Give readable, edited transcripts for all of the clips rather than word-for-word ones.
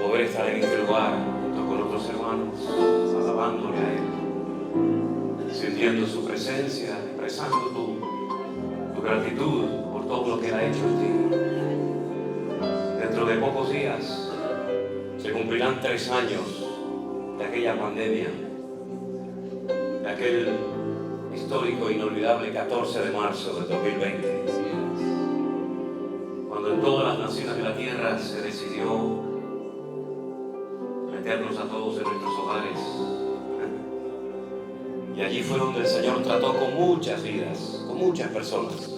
poder estar en este lugar junto con otros hermanos, alabándole a Él, sintiendo su presencia, expresando tu gratitud por todo lo que Él ha hecho en ti. Dentro de pocos días se cumplirán 3 años de aquella pandemia, de aquel histórico e inolvidable 14 de marzo del 2020, cuando en todas las naciones de la tierra se decidió meternos a todos en nuestros hogares. Y allí fue donde el Señor trató con muchas vidas, con muchas personas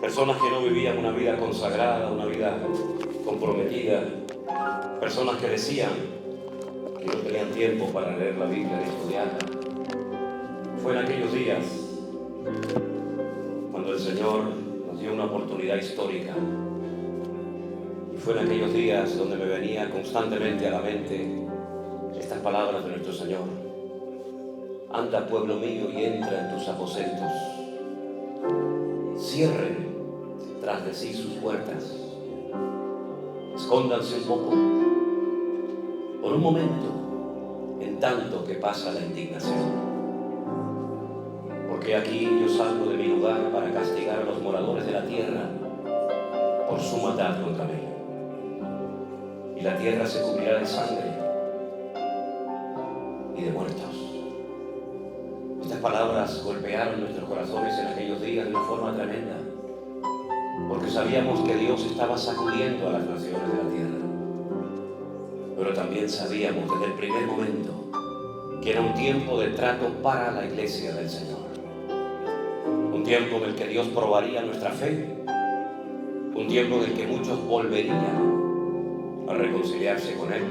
que no vivían una vida consagrada, una vida comprometida, personas que decían que no tenían tiempo para leer la Biblia ni estudiarla. Fue en aquellos días cuando el Señor nos dio una oportunidad histórica. Y fue en aquellos días donde me venía constantemente a la mente estas palabras de nuestro Señor: anda, pueblo mío, y entra en tus aposentos. Cierren tras de sí sus puertas. Escóndanse un poco, por un momento, en tanto que pasa la indignación. Porque aquí yo salgo de mi lugar para castigar a los moradores de la tierra por su maldad contra mí. Y la tierra se cubrirá de sangre y de muertos. Estas palabras golpearon nuestros corazones en aquellos días de una forma tremenda, porque sabíamos que Dios estaba sacudiendo a las naciones de la tierra. Pero también sabíamos desde el primer momento que era un tiempo de trato para la iglesia del Señor. Un tiempo en el que Dios probaría nuestra fe. Un tiempo en el que muchos volverían a reconciliarse con Él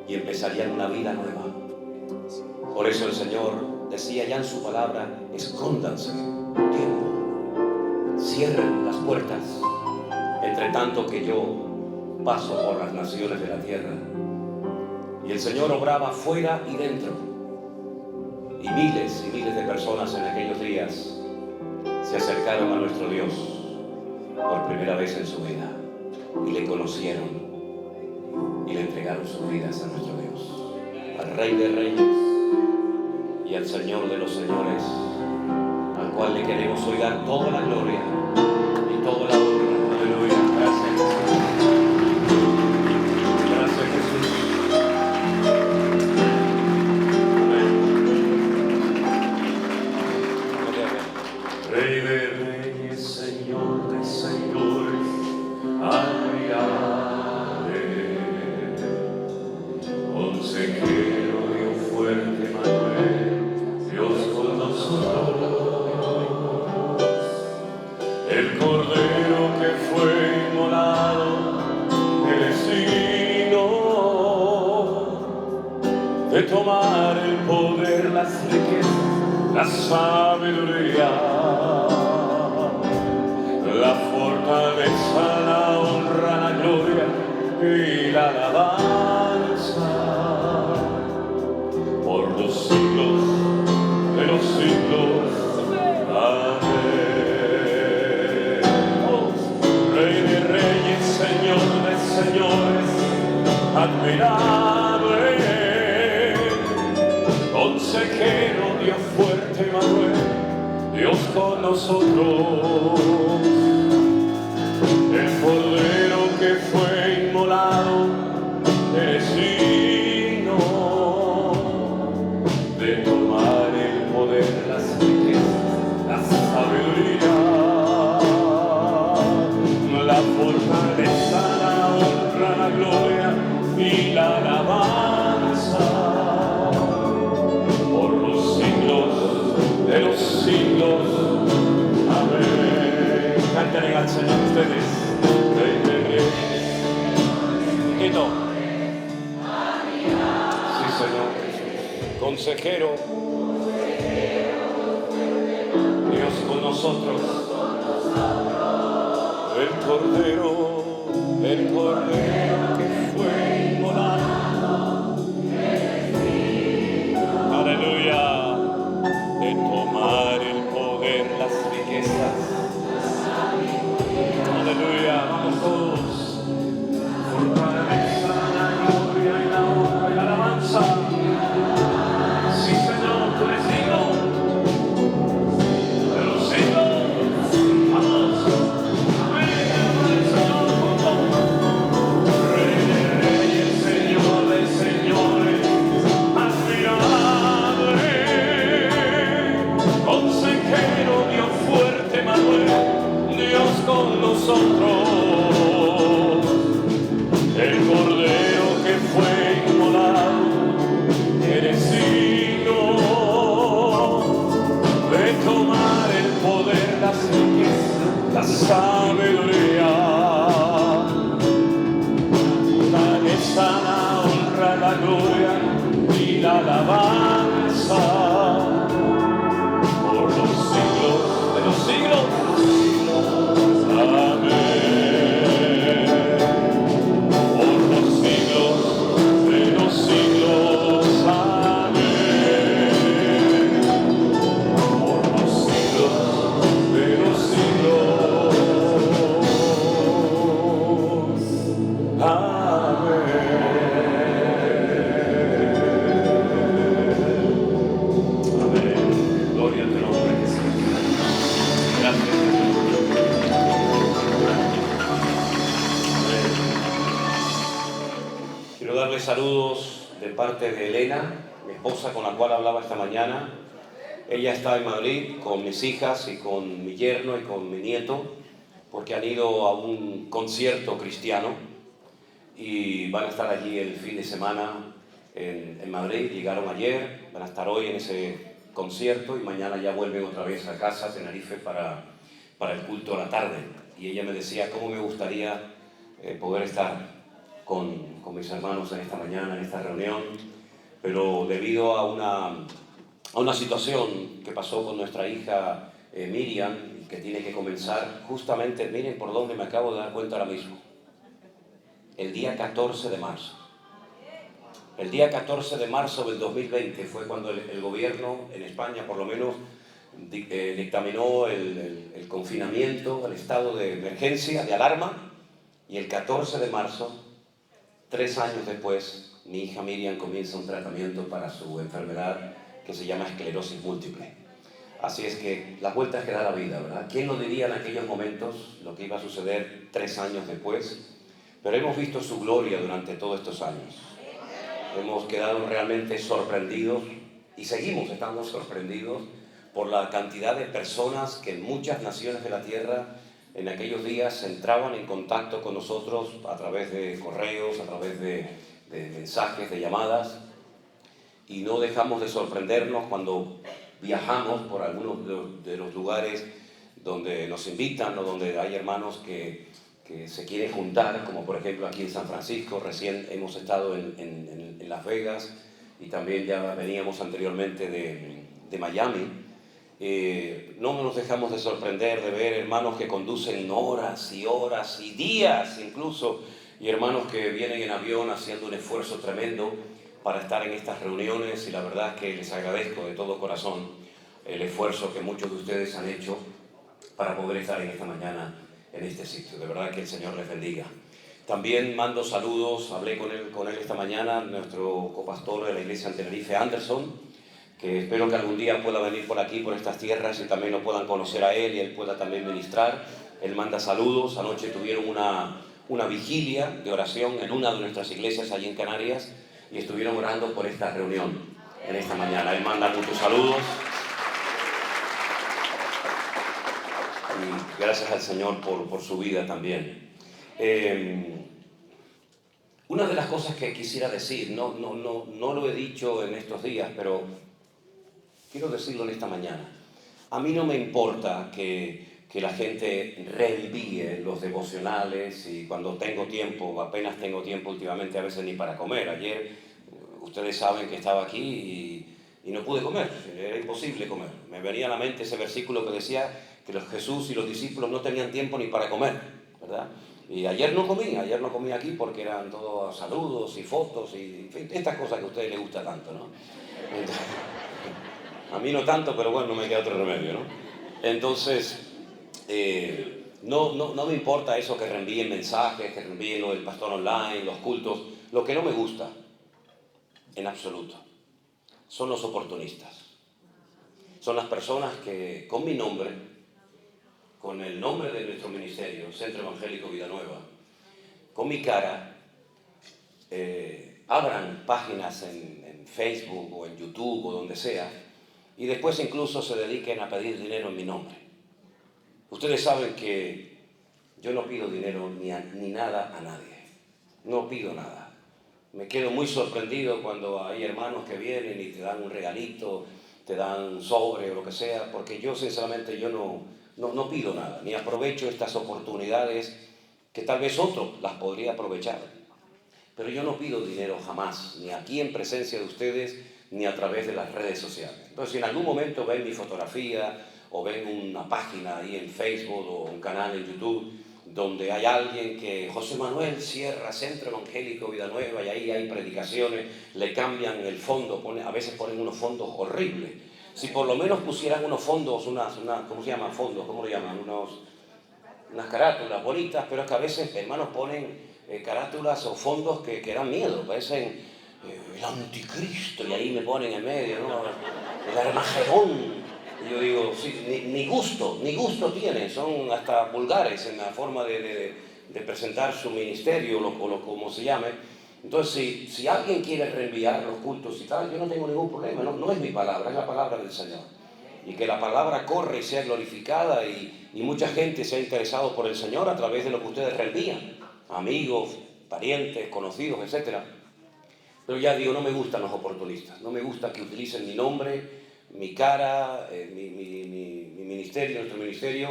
y empezarían una vida nueva. Por eso el Señor decía ya en su palabra: escóndanse un tiempo. Cierren las puertas, entre tanto que yo paso por las naciones de la tierra. Y el Señor obraba fuera y dentro. Y miles de personas en aquellos días se acercaron a nuestro Dios por primera vez en su vida y le conocieron y le entregaron sus vidas a nuestro Dios, al Rey de Reyes y al Señor de los Señores, al cual le queremos hoy dar toda la gloria y toda la honra. Aleluya. Gracias, Jesús. Gracias, Jesús. Amén. Rey de reyes, Señor de señores, admirable, consejero y un fuerte Manuel, Dios con nosotros. El Cordero que fue inmolado, el destino de tomar el poder, las riquezas, la sabiduría, la fortaleza, la honra, la gloria y la alabanza por los siglos de los siglos. Amén. Rey de reyes, Señor de señores, admirable, consejero, Dios fuerte, Manuel, Dios con nosotros. El Cordero que fue inmolado, es digno de tomar el poder, las riquezas, la sabiduría, la fortaleza, la honra, la gloria y la alabanza por los siglos de los siglos. Amén. Canten al Señor ustedes. Rey de reyes. Quito. Sí, Señor. Consejero. Dios con nosotros. El Cordero que fue inmolado, aleluya, de tomar el poder, las riquezas, aleluya, vamos todos, fortaleza. alabanza por los siglos de los siglos. Amén. Por los siglos de los siglos. Amén. Por los siglos de los siglos. Amén. Gloria a tu nombre, Jesús. Gracias, Señor. Amén. Quiero darle saludos de parte de Elena, mi esposa con la cual hablaba esta mañana. Ella está en Madrid con mis hijas y con mi yerno y con mi nieto, porque han ido a un concierto cristiano y van a estar allí el fin de semana en Madrid. Llegaron ayer, van a estar hoy en ese concierto y mañana ya vuelven otra vez a casa, a Tenerife, para el culto a la tarde. Y ella me decía cómo me gustaría poder estar con mis hermanos en esta mañana, en esta reunión, pero debido a una situación que pasó con nuestra hija Miriam, que tiene que comenzar justamente, miren por dónde me acabo de dar cuenta ahora mismo, el día 14 de marzo. El día 14 de marzo del 2020 fue cuando el gobierno en España, por lo menos, dictaminó el confinamiento, el estado de emergencia, de alarma, y el 14 de marzo, 3 años después, mi hija Miriam comienza un tratamiento para su enfermedad que se llama esclerosis múltiple. Así es que las vueltas que da la vida, ¿verdad? ¿Quién nos diría en aquellos momentos lo que iba a suceder 3 años después? Pero hemos visto su gloria durante todos estos años. Hemos quedado realmente sorprendidos y seguimos estando sorprendidos por la cantidad de personas que en muchas naciones de la tierra en aquellos días entraban en contacto con nosotros a través de correos, a través de mensajes, de llamadas, y no dejamos de sorprendernos cuando viajamos por algunos de los lugares donde nos invitan o donde hay hermanos que se quieren juntar, como por ejemplo aquí en San Francisco. Recién hemos estado en Las Vegas y también ya veníamos anteriormente de Miami. No nos dejamos de sorprender de ver hermanos que conducen horas y horas y días incluso, y hermanos que vienen en avión haciendo un esfuerzo tremendo para estar en estas reuniones, y la verdad es que les agradezco de todo corazón el esfuerzo que muchos de ustedes han hecho para poder estar en esta mañana en este sitio. De verdad que el Señor les bendiga. También mando saludos, hablé con él esta mañana, nuestro copastor de la iglesia en Tenerife, Anderson, que espero que algún día pueda venir por aquí, por estas tierras, y también lo puedan conocer a él y él pueda también ministrar. Él manda saludos. Anoche tuvieron una vigilia de oración en una de nuestras iglesias allí en Canarias y estuvieron orando por esta reunión en esta mañana. Él manda muchos saludos. Y gracias al Señor por su vida también. Una de las cosas que quisiera decir, no lo he dicho en estos días, pero quiero decirlo en esta mañana. A mí no me importa que la gente reenvíe los devocionales, y cuando tengo tiempo, apenas tengo tiempo últimamente, a veces ni para comer. Ayer, ustedes saben que estaba aquí y no pude comer, era imposible comer. Me venía a la mente ese versículo que decía que Jesús y los discípulos no tenían tiempo ni para comer, ¿verdad? Y ayer no comí aquí porque eran todos saludos y fotos y en fin, estas cosas que a ustedes les gusta tanto, ¿no? Entonces, a mí no tanto, pero bueno, no me queda otro remedio, ¿no? Entonces, no me importa eso, que reenvíen mensajes, que reenvíen lo del pastor online, los cultos. Lo que no me gusta, en absoluto, son los oportunistas. Son las personas que con mi nombre, con el nombre de nuestro ministerio, Centro Evangélico Vida Nueva, con mi cara, abran páginas en Facebook o en YouTube o donde sea, y después incluso se dediquen a pedir dinero en mi nombre. Ustedes saben que yo no pido dinero ni nada a nadie. No pido nada. Me quedo muy sorprendido cuando hay hermanos que vienen y te dan un regalito, te dan un sobre o lo que sea, porque yo sinceramente no pido nada, ni aprovecho estas oportunidades que tal vez otro las podría aprovechar. Pero yo no pido dinero jamás, ni aquí en presencia de ustedes, ni a través de las redes sociales. Entonces, si en algún momento ven mi fotografía o ven una página ahí en Facebook o un canal en YouTube donde hay alguien que José Manuel Sierra, Centro Evangélico Vida Nueva, y ahí hay predicaciones, le cambian el fondo, a veces ponen unos fondos horribles. Si por lo menos pusieran unos fondos, ¿cómo se llaman fondos? ¿Cómo lo llaman? Unas carátulas bonitas, pero es que a veces, hermanos, ponen carátulas o fondos que dan miedo, parecen el anticristo, y ahí me ponen en medio, ¿no? El Armagedón. Y yo digo, sí, ni gusto tienen, son hasta vulgares en la forma de presentar su ministerio o como se llame. Entonces, si alguien quiere reenviar los cultos y tal, yo no tengo ningún problema, no es mi palabra, es la palabra del Señor. Y que la palabra corre y sea glorificada y mucha gente sea interesado por el Señor a través de lo que ustedes reenvían, amigos, parientes, conocidos, etc. Pero ya digo, no me gustan los oportunistas, no me gusta que utilicen mi nombre, mi cara, mi ministerio, nuestro ministerio,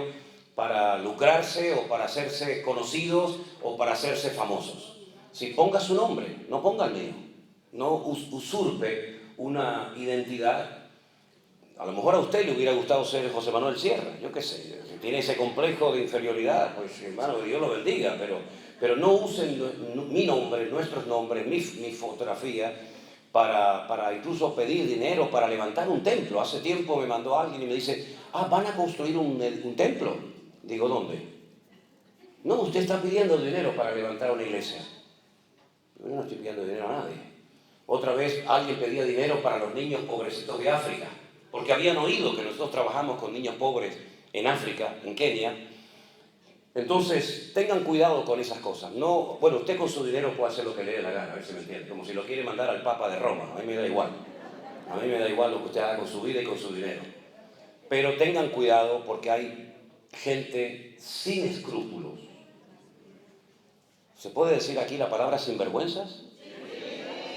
para lucrarse o para hacerse conocidos o para hacerse famosos. Si ponga su nombre, no ponga el mío, no usurpe una identidad. A lo mejor a usted le hubiera gustado ser José Manuel Sierra, yo qué sé, si tiene ese complejo de inferioridad, pues hermano, Dios lo bendiga, pero no usen mi nombre, nuestros nombres, mi fotografía, para incluso pedir dinero para levantar un templo. Hace tiempo me mandó alguien y me dice, van a construir un templo. Digo, ¿dónde? No, usted está pidiendo dinero para levantar una iglesia. Yo no estoy pidiendo dinero a nadie. Otra vez alguien pedía dinero para los niños pobrecitos de África, porque habían oído que nosotros trabajamos con niños pobres en África, en Kenia. Entonces, tengan cuidado con esas cosas. No, bueno, usted con su dinero puede hacer lo que le dé la gana, a ver si me entiende. Como si lo quiere mandar al Papa de Roma, a mí me da igual. A mí me da igual lo que usted haga con su vida y con su dinero. Pero tengan cuidado porque hay gente sin escrúpulos. ¿Se puede decir aquí la palabra sinvergüenzas?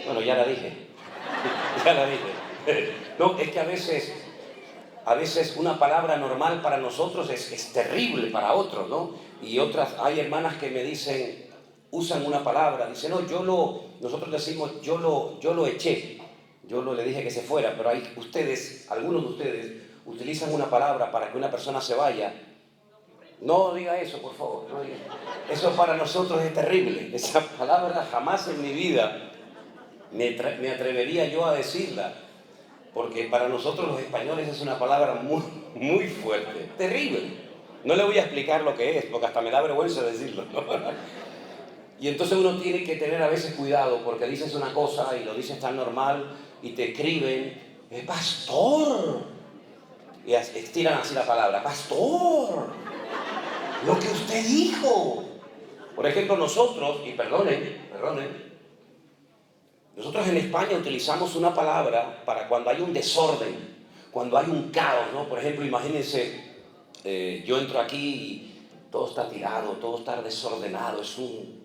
Bueno, ya la dije. Ya la dije. No, es que a veces una palabra normal para nosotros es terrible para otros, ¿no? Y hay hermanas que me dicen, usan una palabra, dicen, no, nosotros decimos, yo lo eché, le dije que se fuera, pero algunos de ustedes utilizan una palabra para que una persona se vaya. No diga eso, por favor, no diga. Eso para nosotros es terrible. Esa palabra jamás en mi vida me atrevería yo a decirla, porque para nosotros los españoles es una palabra muy, muy fuerte, terrible. No le voy a explicar lo que es, porque hasta me da vergüenza decirlo, ¿no? Y entonces uno tiene que tener a veces cuidado, porque dices una cosa y lo dices tan normal y te escriben, pastor, y estiran así la palabra, pastor, lo que usted dijo. Por ejemplo, nosotros, y perdonen, nosotros en España utilizamos una palabra para cuando hay un desorden, cuando hay un caos, ¿no? Por ejemplo, imagínense, yo entro aquí y todo está tirado, todo está desordenado, es un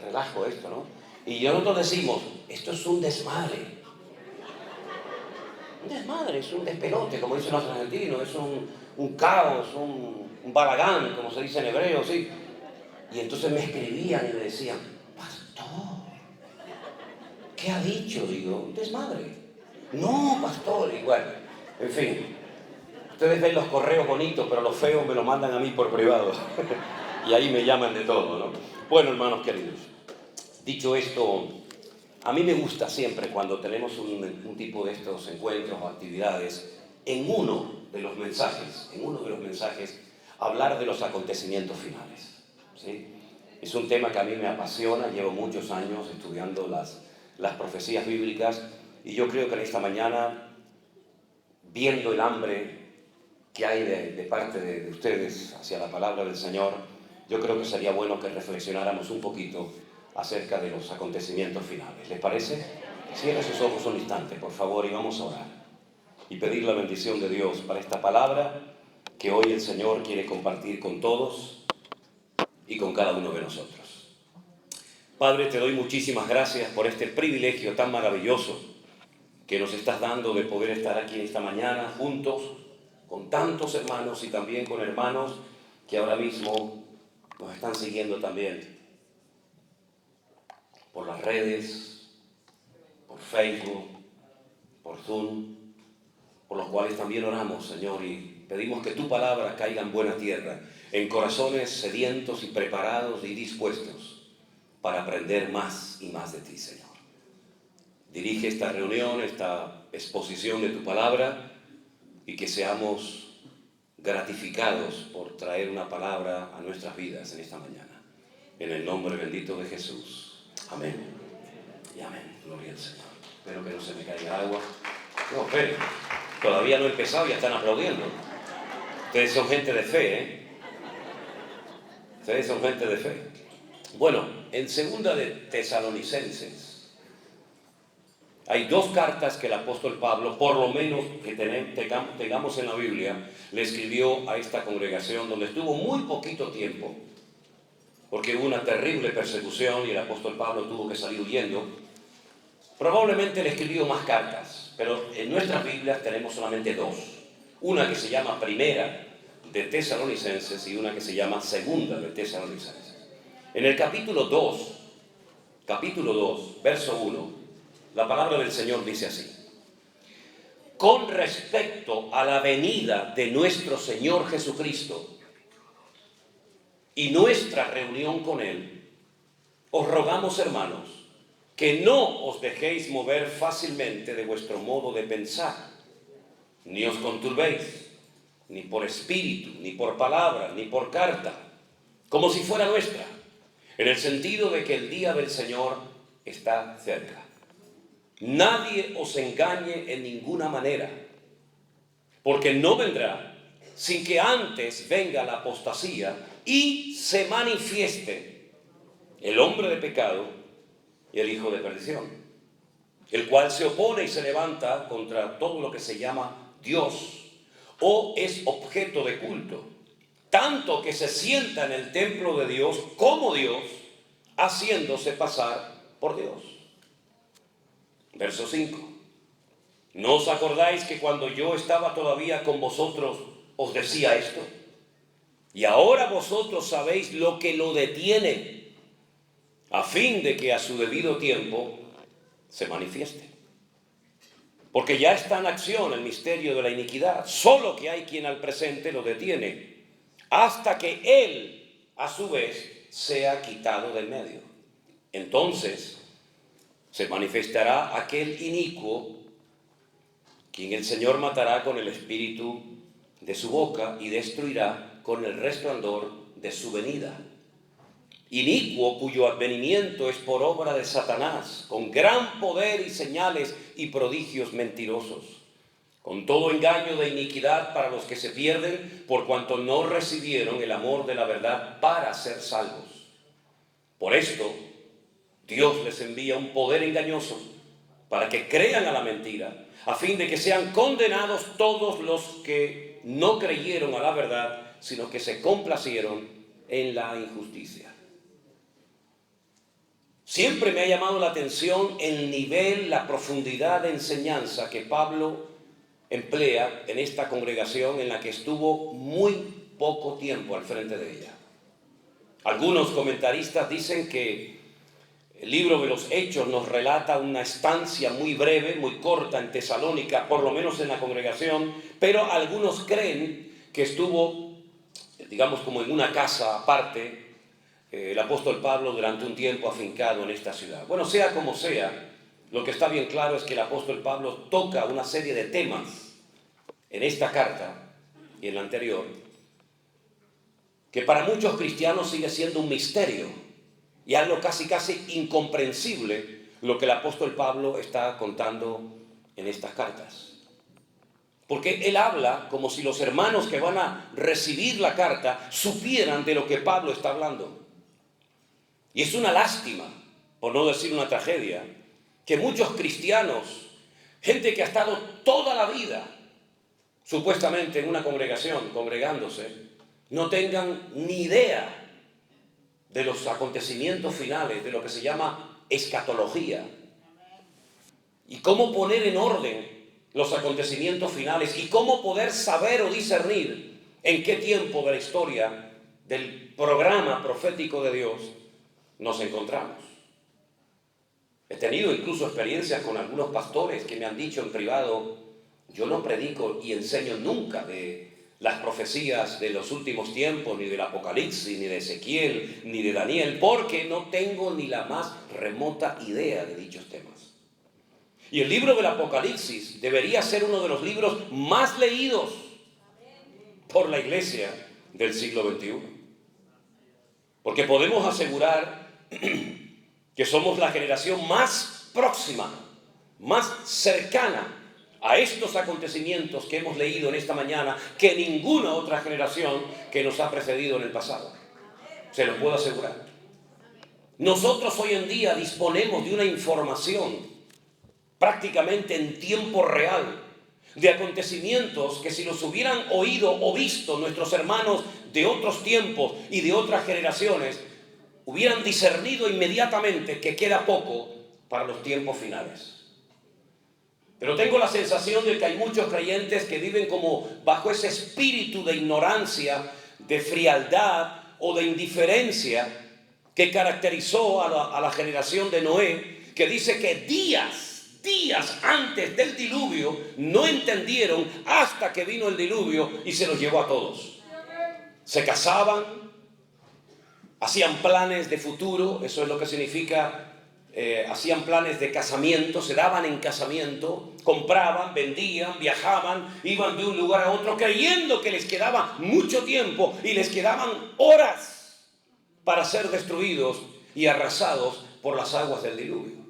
relajo esto, ¿no? Y nosotros decimos, esto es un desmadre. Un desmadre, es un despelote, como dicen los argentinos, es un caos, un balagán, como se dice en hebreo, ¿sí? Y entonces me escribían y me decían, pastor, ¿qué ha dicho? Digo, un desmadre. No, pastor, igual. En fin, ustedes ven los correos bonitos, pero los feos me lo mandan a mí por privado. Y ahí me llaman de todo, ¿no? Bueno, hermanos queridos, dicho esto, a mí me gusta siempre cuando tenemos un tipo de estos encuentros o actividades, en uno de los mensajes, hablar de los acontecimientos finales, ¿sí? Es un tema que a mí me apasiona, llevo muchos años estudiando las profecías bíblicas y yo creo que en esta mañana, viendo el hambre que hay de parte de ustedes hacia la palabra del Señor, yo creo que sería bueno que reflexionáramos un poquito acerca de los acontecimientos finales. ¿Les parece? Cierre sus ojos un instante, por favor, y vamos a orar y pedir la bendición de Dios para esta palabra que hoy el Señor quiere compartir con todos y con cada uno de nosotros. Padre, te doy muchísimas gracias por este privilegio tan maravilloso que nos estás dando de poder estar aquí esta mañana juntos con tantos hermanos y también con hermanos que ahora mismo nos están siguiendo también por las redes, por Facebook, por Zoom, por los cuales también oramos, Señor, y pedimos que tu palabra caiga en buena tierra, en corazones sedientos y preparados y dispuestos para aprender más y más de ti, Señor. Dirige esta reunión, esta exposición de tu palabra, y que seamos gratificados por traer una palabra a nuestras vidas en esta mañana. En el nombre bendito de Jesús. Amén. Y amén. Gloria al Señor. Espero que no se me caiga agua. No, esperen. Todavía no he empezado y ya están aplaudiendo. Ustedes son gente de fe, ¿eh? Ustedes son gente de fe. Bueno, en segunda de Tesalonicenses hay dos cartas que el apóstol Pablo, por lo menos que tengamos en la Biblia, le escribió a esta congregación donde estuvo muy poquito tiempo, porque hubo una terrible persecución y el apóstol Pablo tuvo que salir huyendo. Probablemente le escribió más cartas, pero en nuestras Biblias tenemos solamente dos. Una que se llama Primera de Tesalonicenses y una que se llama Segunda de Tesalonicenses. En el capítulo 2, verso 1, la palabra del Señor dice así: con respecto a la venida de nuestro Señor Jesucristo y nuestra reunión con Él, os rogamos, hermanos, que no os dejéis mover fácilmente de vuestro modo de pensar, ni os conturbéis, ni por espíritu, ni por palabra, ni por carta, como si fuera nuestra, en el sentido de que el día del Señor está cerca. Nadie os engañe en ninguna manera, porque no vendrá sin que antes venga la apostasía y se manifieste el hombre de pecado y el hijo de perdición, el cual se opone y se levanta contra todo lo que se llama Dios o es objeto de culto, tanto que se sienta en el templo de Dios como Dios, haciéndose pasar por Dios. Verso 5. ¿No os acordáis que cuando yo estaba todavía con vosotros os decía esto? Y ahora vosotros sabéis lo que lo detiene, a fin de que a su debido tiempo se manifieste. Porque ya está en acción el misterio de la iniquidad, solo que hay quien al presente lo detiene, hasta que él, a su vez, sea quitado del medio. Entonces se manifestará aquel inicuo, quien el Señor matará con el espíritu de su boca y destruirá con el resplandor de su venida. Inicuo cuyo advenimiento es por obra de Satanás, con gran poder y señales y prodigios mentirosos, con todo engaño de iniquidad para los que se pierden, por cuanto no recibieron el amor de la verdad para ser salvos. Por esto, Dios les envía un poder engañoso para que crean a la mentira, a fin de que sean condenados todos los que no creyeron a la verdad, sino que se complacieron en la injusticia. Siempre me ha llamado la atención el nivel, la profundidad de enseñanza que Pablo emplea en esta congregación en la que estuvo muy poco tiempo al frente de ella. Algunos comentaristas dicen que el libro de los Hechos nos relata una estancia muy breve, muy corta en Tesalónica, por lo menos en la congregación, pero algunos creen que estuvo, digamos, como en una casa aparte, el apóstol Pablo durante un tiempo afincado en esta ciudad. Bueno, sea como sea, lo que está bien claro es que el apóstol Pablo toca una serie de temas en esta carta y en la anterior, que para muchos cristianos sigue siendo un misterio y algo casi incomprensible lo que el apóstol Pablo está contando en estas cartas. Porque él habla como si los hermanos que van a recibir la carta supieran de lo que Pablo está hablando. Y es una lástima, por no decir una tragedia, que muchos cristianos, gente que ha estado toda la vida supuestamente en una congregación, congregándose, no tengan ni idea de los acontecimientos finales, de lo que se llama escatología, y cómo poner en orden los acontecimientos finales y cómo poder saber o discernir en qué tiempo de la historia del programa profético de Dios nos encontramos. Es tenido incluso experiencias con algunos pastores que me han dicho en privado: yo no predico y enseño nunca de las profecías de los últimos tiempos, ni del Apocalipsis, ni de Ezequiel, ni de Daniel, porque no tengo ni la más remota idea de dichos temas. Y el libro del Apocalipsis debería ser uno de los libros más leídos por la iglesia del siglo XXI. Porque podemos asegurar que somos la generación más próxima, más cercana a estos acontecimientos que hemos leído en esta mañana que ninguna otra generación que nos ha precedido en el pasado. Se lo puedo asegurar. Nosotros hoy en día disponemos de una información prácticamente en tiempo real de acontecimientos que si los hubieran oído o visto nuestros hermanos de otros tiempos y de otras generaciones, hubieran discernido inmediatamente que queda poco para los tiempos finales. Pero tengo la sensación de que hay muchos creyentes que viven como bajo ese espíritu de ignorancia, de frialdad o de indiferencia que caracterizó a la generación de Noé, que dice que días antes del diluvio no entendieron hasta que vino el diluvio y se los llevó a todos. Se casaban, hacían planes de futuro, eso es lo que significa. Hacían planes de casamiento, se daban en casamiento, compraban, vendían, viajaban, iban de un lugar a otro creyendo que les quedaba mucho tiempo y les quedaban horas para ser destruidos y arrasados por las aguas del diluvio.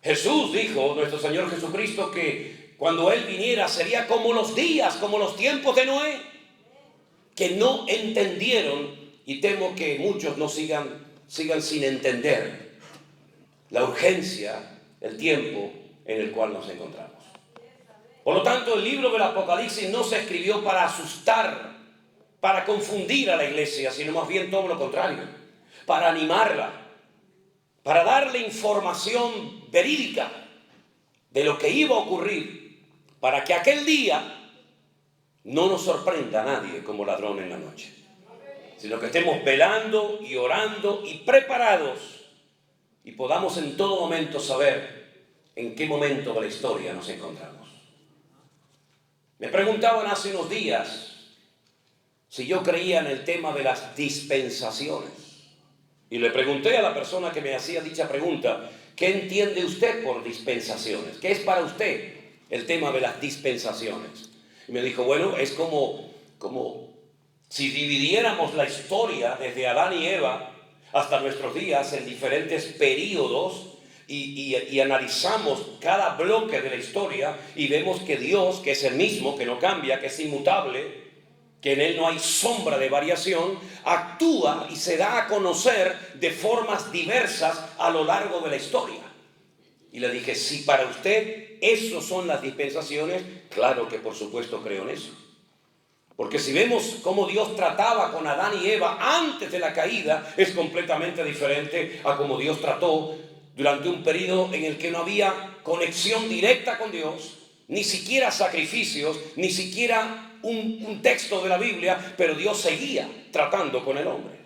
Jesús dijo, nuestro Señor Jesucristo, que cuando Él viniera sería como los días, como los tiempos de Noé, que no entendieron, y temo que muchos no sigan sin entender la urgencia, el tiempo en el cual nos encontramos. Por lo tanto, el libro del Apocalipsis no se escribió para asustar, para confundir a la iglesia, sino más bien todo lo contrario, para animarla, para darle información verídica de lo que iba a ocurrir, para que aquel día no nos sorprenda a nadie como ladrón en la noche, sino que estemos velando y orando y preparados y podamos en todo momento saber en qué momento de la historia nos encontramos. Me preguntaban hace unos días si yo creía en el tema de las dispensaciones. Y le pregunté a la persona que me hacía dicha pregunta, ¿qué entiende usted por dispensaciones? ¿Qué es para usted el tema de las dispensaciones? Y me dijo, bueno, es como si dividiéramos la historia desde Adán y Eva hasta nuestros días en diferentes períodos y analizamos cada bloque de la historia y vemos que Dios, que es el mismo, que no cambia, que es inmutable, que en Él no hay sombra de variación, actúa y se da a conocer de formas diversas a lo largo de la historia. Y le dije, si para usted eso son las dispensaciones, claro que por supuesto creo en eso. Porque si vemos cómo Dios trataba con Adán y Eva antes de la caída, es completamente diferente a cómo Dios trató durante un periodo en el que no había conexión directa con Dios, ni siquiera sacrificios, ni siquiera un texto de la Biblia, pero Dios seguía tratando con el hombre.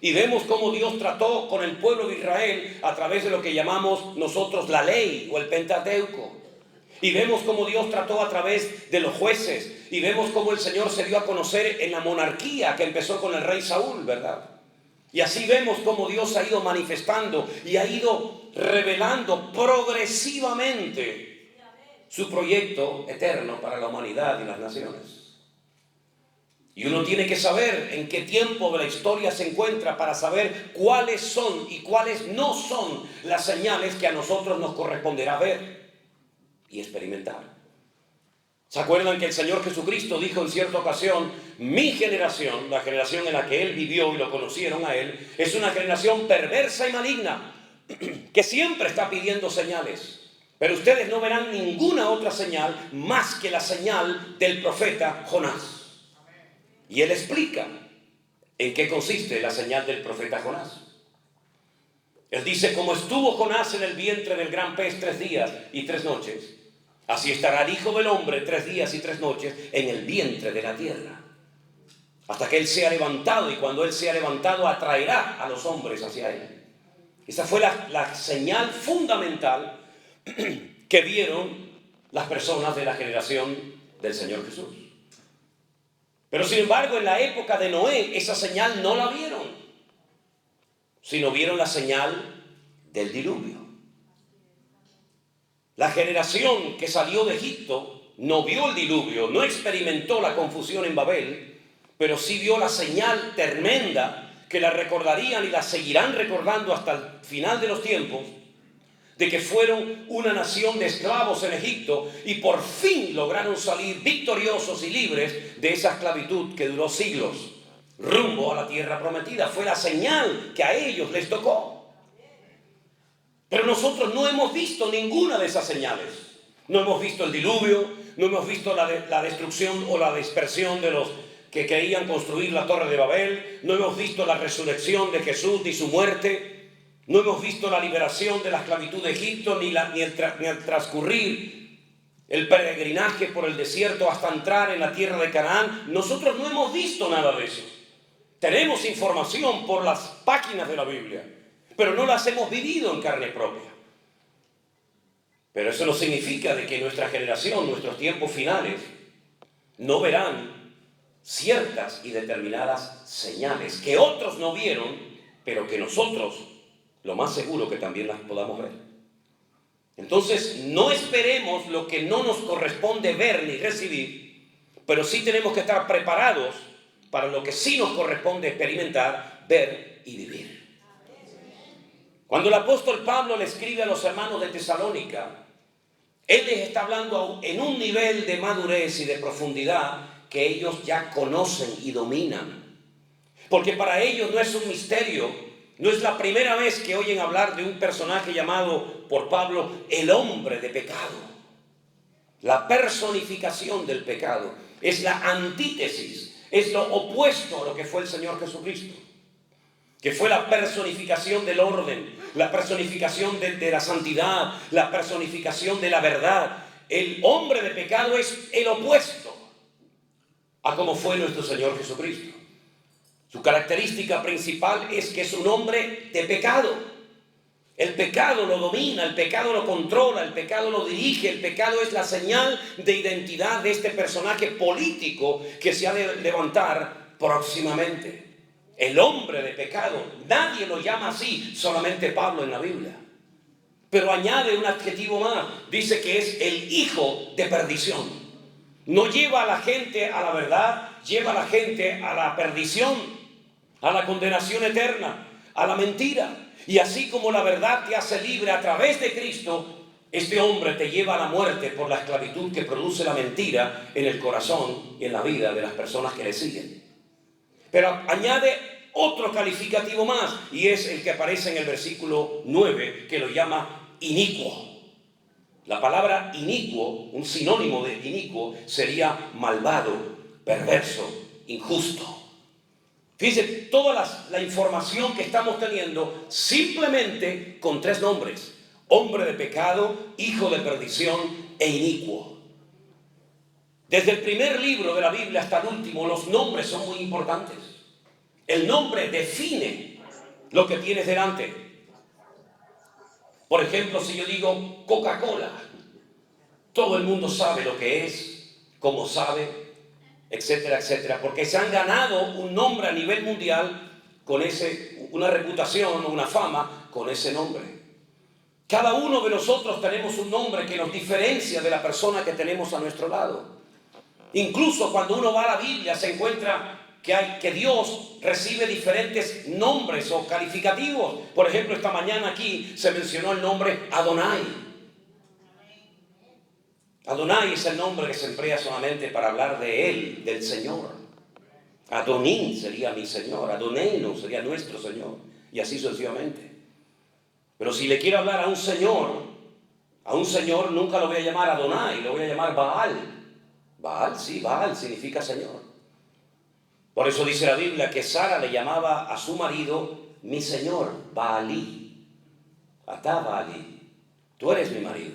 Y vemos cómo Dios trató con el pueblo de Israel a través de lo que llamamos nosotros la ley o el Pentateuco. Y vemos cómo Dios trató a través de los jueces. Y vemos cómo el Señor se dio a conocer en la monarquía que empezó con el rey Saúl, ¿verdad? Y así vemos cómo Dios ha ido manifestando y ha ido revelando progresivamente su proyecto eterno para la humanidad y las naciones. Y uno tiene que saber en qué tiempo de la historia se encuentra para saber cuáles son y cuáles no son las señales que a nosotros nos corresponderá ver y experimentar. ¿Se acuerdan que el Señor Jesucristo dijo en cierta ocasión, mi generación, la generación en la que Él vivió y lo conocieron a Él, es una generación perversa y maligna, que siempre está pidiendo señales, pero ustedes no verán ninguna otra señal más que la señal del profeta Jonás? Y Él explica en qué consiste la señal del profeta Jonás. Él dice, como estuvo Jonás en el vientre del gran pez 3 días y 3 noches, así estará el Hijo del Hombre 3 días y 3 noches en el vientre de la tierra, hasta que Él sea levantado, y cuando Él sea levantado atraerá a los hombres hacia Él. Esa fue la señal fundamental que vieron las personas de la generación del Señor Jesús. Pero sin embargo, en la época de Noé, esa señal no la vieron, sino vieron la señal del diluvio. La generación que salió de Egipto no vio el diluvio, no experimentó la confusión en Babel, pero sí vio la señal tremenda que la recordarían y la seguirán recordando hasta el final de los tiempos, de que fueron una nación de esclavos en Egipto y por fin lograron salir victoriosos y libres de esa esclavitud que duró siglos, rumbo a la tierra prometida. Fue la señal que a ellos les tocó. Pero nosotros no hemos visto ninguna de esas señales. No hemos visto el diluvio, no hemos visto la destrucción o la dispersión de los que querían construir la Torre de Babel, no hemos visto la resurrección de Jesús y su muerte, no hemos visto la liberación de la esclavitud de Egipto, ni el transcurrir el peregrinaje por el desierto hasta entrar en la tierra de Canaán. Nosotros no hemos visto nada de eso. Tenemos información por las páginas de la Biblia, pero no las hemos vivido en carne propia. Pero eso no significa de que nuestra generación, nuestros tiempos finales, no verán ciertas y determinadas señales que otros no vieron, pero que nosotros, lo más seguro que también las podamos ver. Entonces, no esperemos lo que no nos corresponde ver ni recibir, pero sí tenemos que estar preparados para lo que sí nos corresponde experimentar, ver y vivir. Cuando el apóstol Pablo le escribe a los hermanos de Tesalónica, él les está hablando en un nivel de madurez y de profundidad que ellos ya conocen y dominan. Porque para ellos no es un misterio, no es la primera vez que oyen hablar de un personaje llamado por Pablo el hombre de pecado. La personificación del pecado es la antítesis, es lo opuesto a lo que fue el Señor Jesucristo, que fue la personificación del orden, la personificación de la santidad, la personificación de la verdad. El hombre de pecado es el opuesto a como fue nuestro Señor Jesucristo. Su característica principal es que es un hombre de pecado. El pecado lo domina, el pecado lo controla, el pecado lo dirige, el pecado es la señal de identidad de este personaje político que se ha de levantar próximamente. El hombre de pecado, nadie lo llama así, solamente Pablo en la Biblia. Pero añade un adjetivo más, dice que es el hijo de perdición. No lleva a la gente a la verdad, lleva a la gente a la perdición, a la condenación eterna, a la mentira. Y así como la verdad te hace libre a través de Cristo, este hombre te lleva a la muerte por la esclavitud que produce la mentira en el corazón y en la vida de las personas que le siguen. Pero añade otro calificativo más, y es el que aparece en el versículo 9, que lo llama inicuo. La palabra inicuo, un sinónimo de inicuo, sería malvado, perverso, injusto. Fíjense, toda la información que estamos teniendo simplemente con tres nombres: hombre de pecado, hijo de perdición e inicuo. Desde el primer libro de la Biblia hasta el último, los nombres son muy importantes. El nombre define lo que tienes delante. Por ejemplo, si yo digo Coca-Cola, todo el mundo sabe lo que es, cómo sabe, etcétera, etcétera, porque se han ganado un nombre a nivel mundial con una reputación o una fama con ese nombre. Cada uno de nosotros tenemos un nombre que nos diferencia de la persona que tenemos a nuestro lado. Incluso cuando uno va a la Biblia se encuentra que Dios recibe diferentes nombres o calificativos. Por ejemplo, esta mañana aquí se mencionó el nombre Adonai. Adonai es el nombre que se emplea solamente para hablar de Él, del Señor. Adonín sería mi Señor, Adoneno sería nuestro Señor, y así sucesivamente. Pero si le quiero hablar a un Señor nunca lo voy a llamar Adonai, lo voy a llamar Baal. Baal, sí, Baal significa Señor. Por eso dice la Biblia que Sara le llamaba a su marido mi Señor, Baalí. Atá Baalí, tú eres mi marido.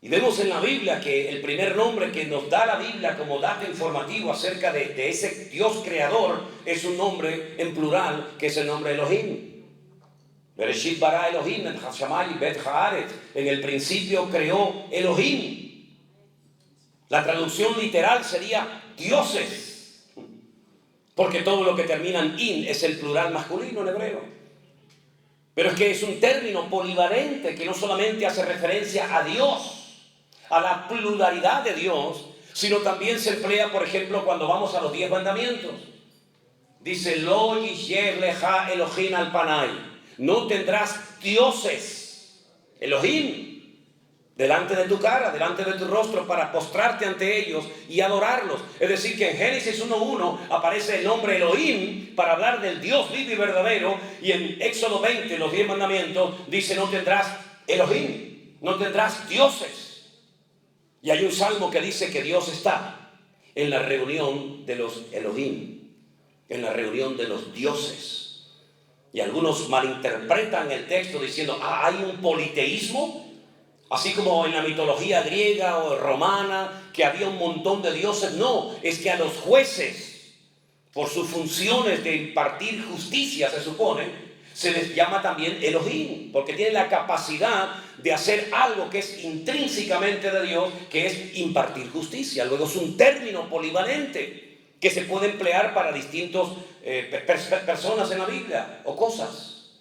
Y vemos en la Biblia que el primer nombre que nos da la Biblia como dato informativo acerca de ese Dios creador es un nombre en plural, que es el nombre Elohim. Bereshit bara Elohim et hashamayim bet haaretz. En el principio creó Elohim. La traducción literal sería dioses, porque todo lo que termina en in es el plural masculino en hebreo. Pero es que es un término polivalente que no solamente hace referencia a Dios, a la pluralidad de Dios, sino también se emplea, por ejemplo, cuando vamos a los 10 mandamientos. Dice, Lo yisher leja Elohim al panay. No tendrás dioses, Elohim, delante de tu cara, delante de tu rostro, para postrarte ante ellos y adorarlos. Es decir, que en Génesis 1:1 aparece el nombre Elohim para hablar del Dios vivo y verdadero, y en Éxodo 20, los 10 mandamientos, dice, no tendrás Elohim, no tendrás dioses. Y hay un salmo que dice que Dios está en la reunión de los Elohim, en la reunión de los dioses. Y algunos malinterpretan el texto diciendo, hay un politeísmo, así como en la mitología griega o romana, que había un montón de dioses. No, es que a los jueces, por sus funciones de impartir justicia, se supone, se les llama también Elohim, porque tienen la capacidad de hacer algo que es intrínsecamente de Dios, que es impartir justicia. Luego es un término polivalente que se puede emplear para distintas personas en la Biblia o cosas.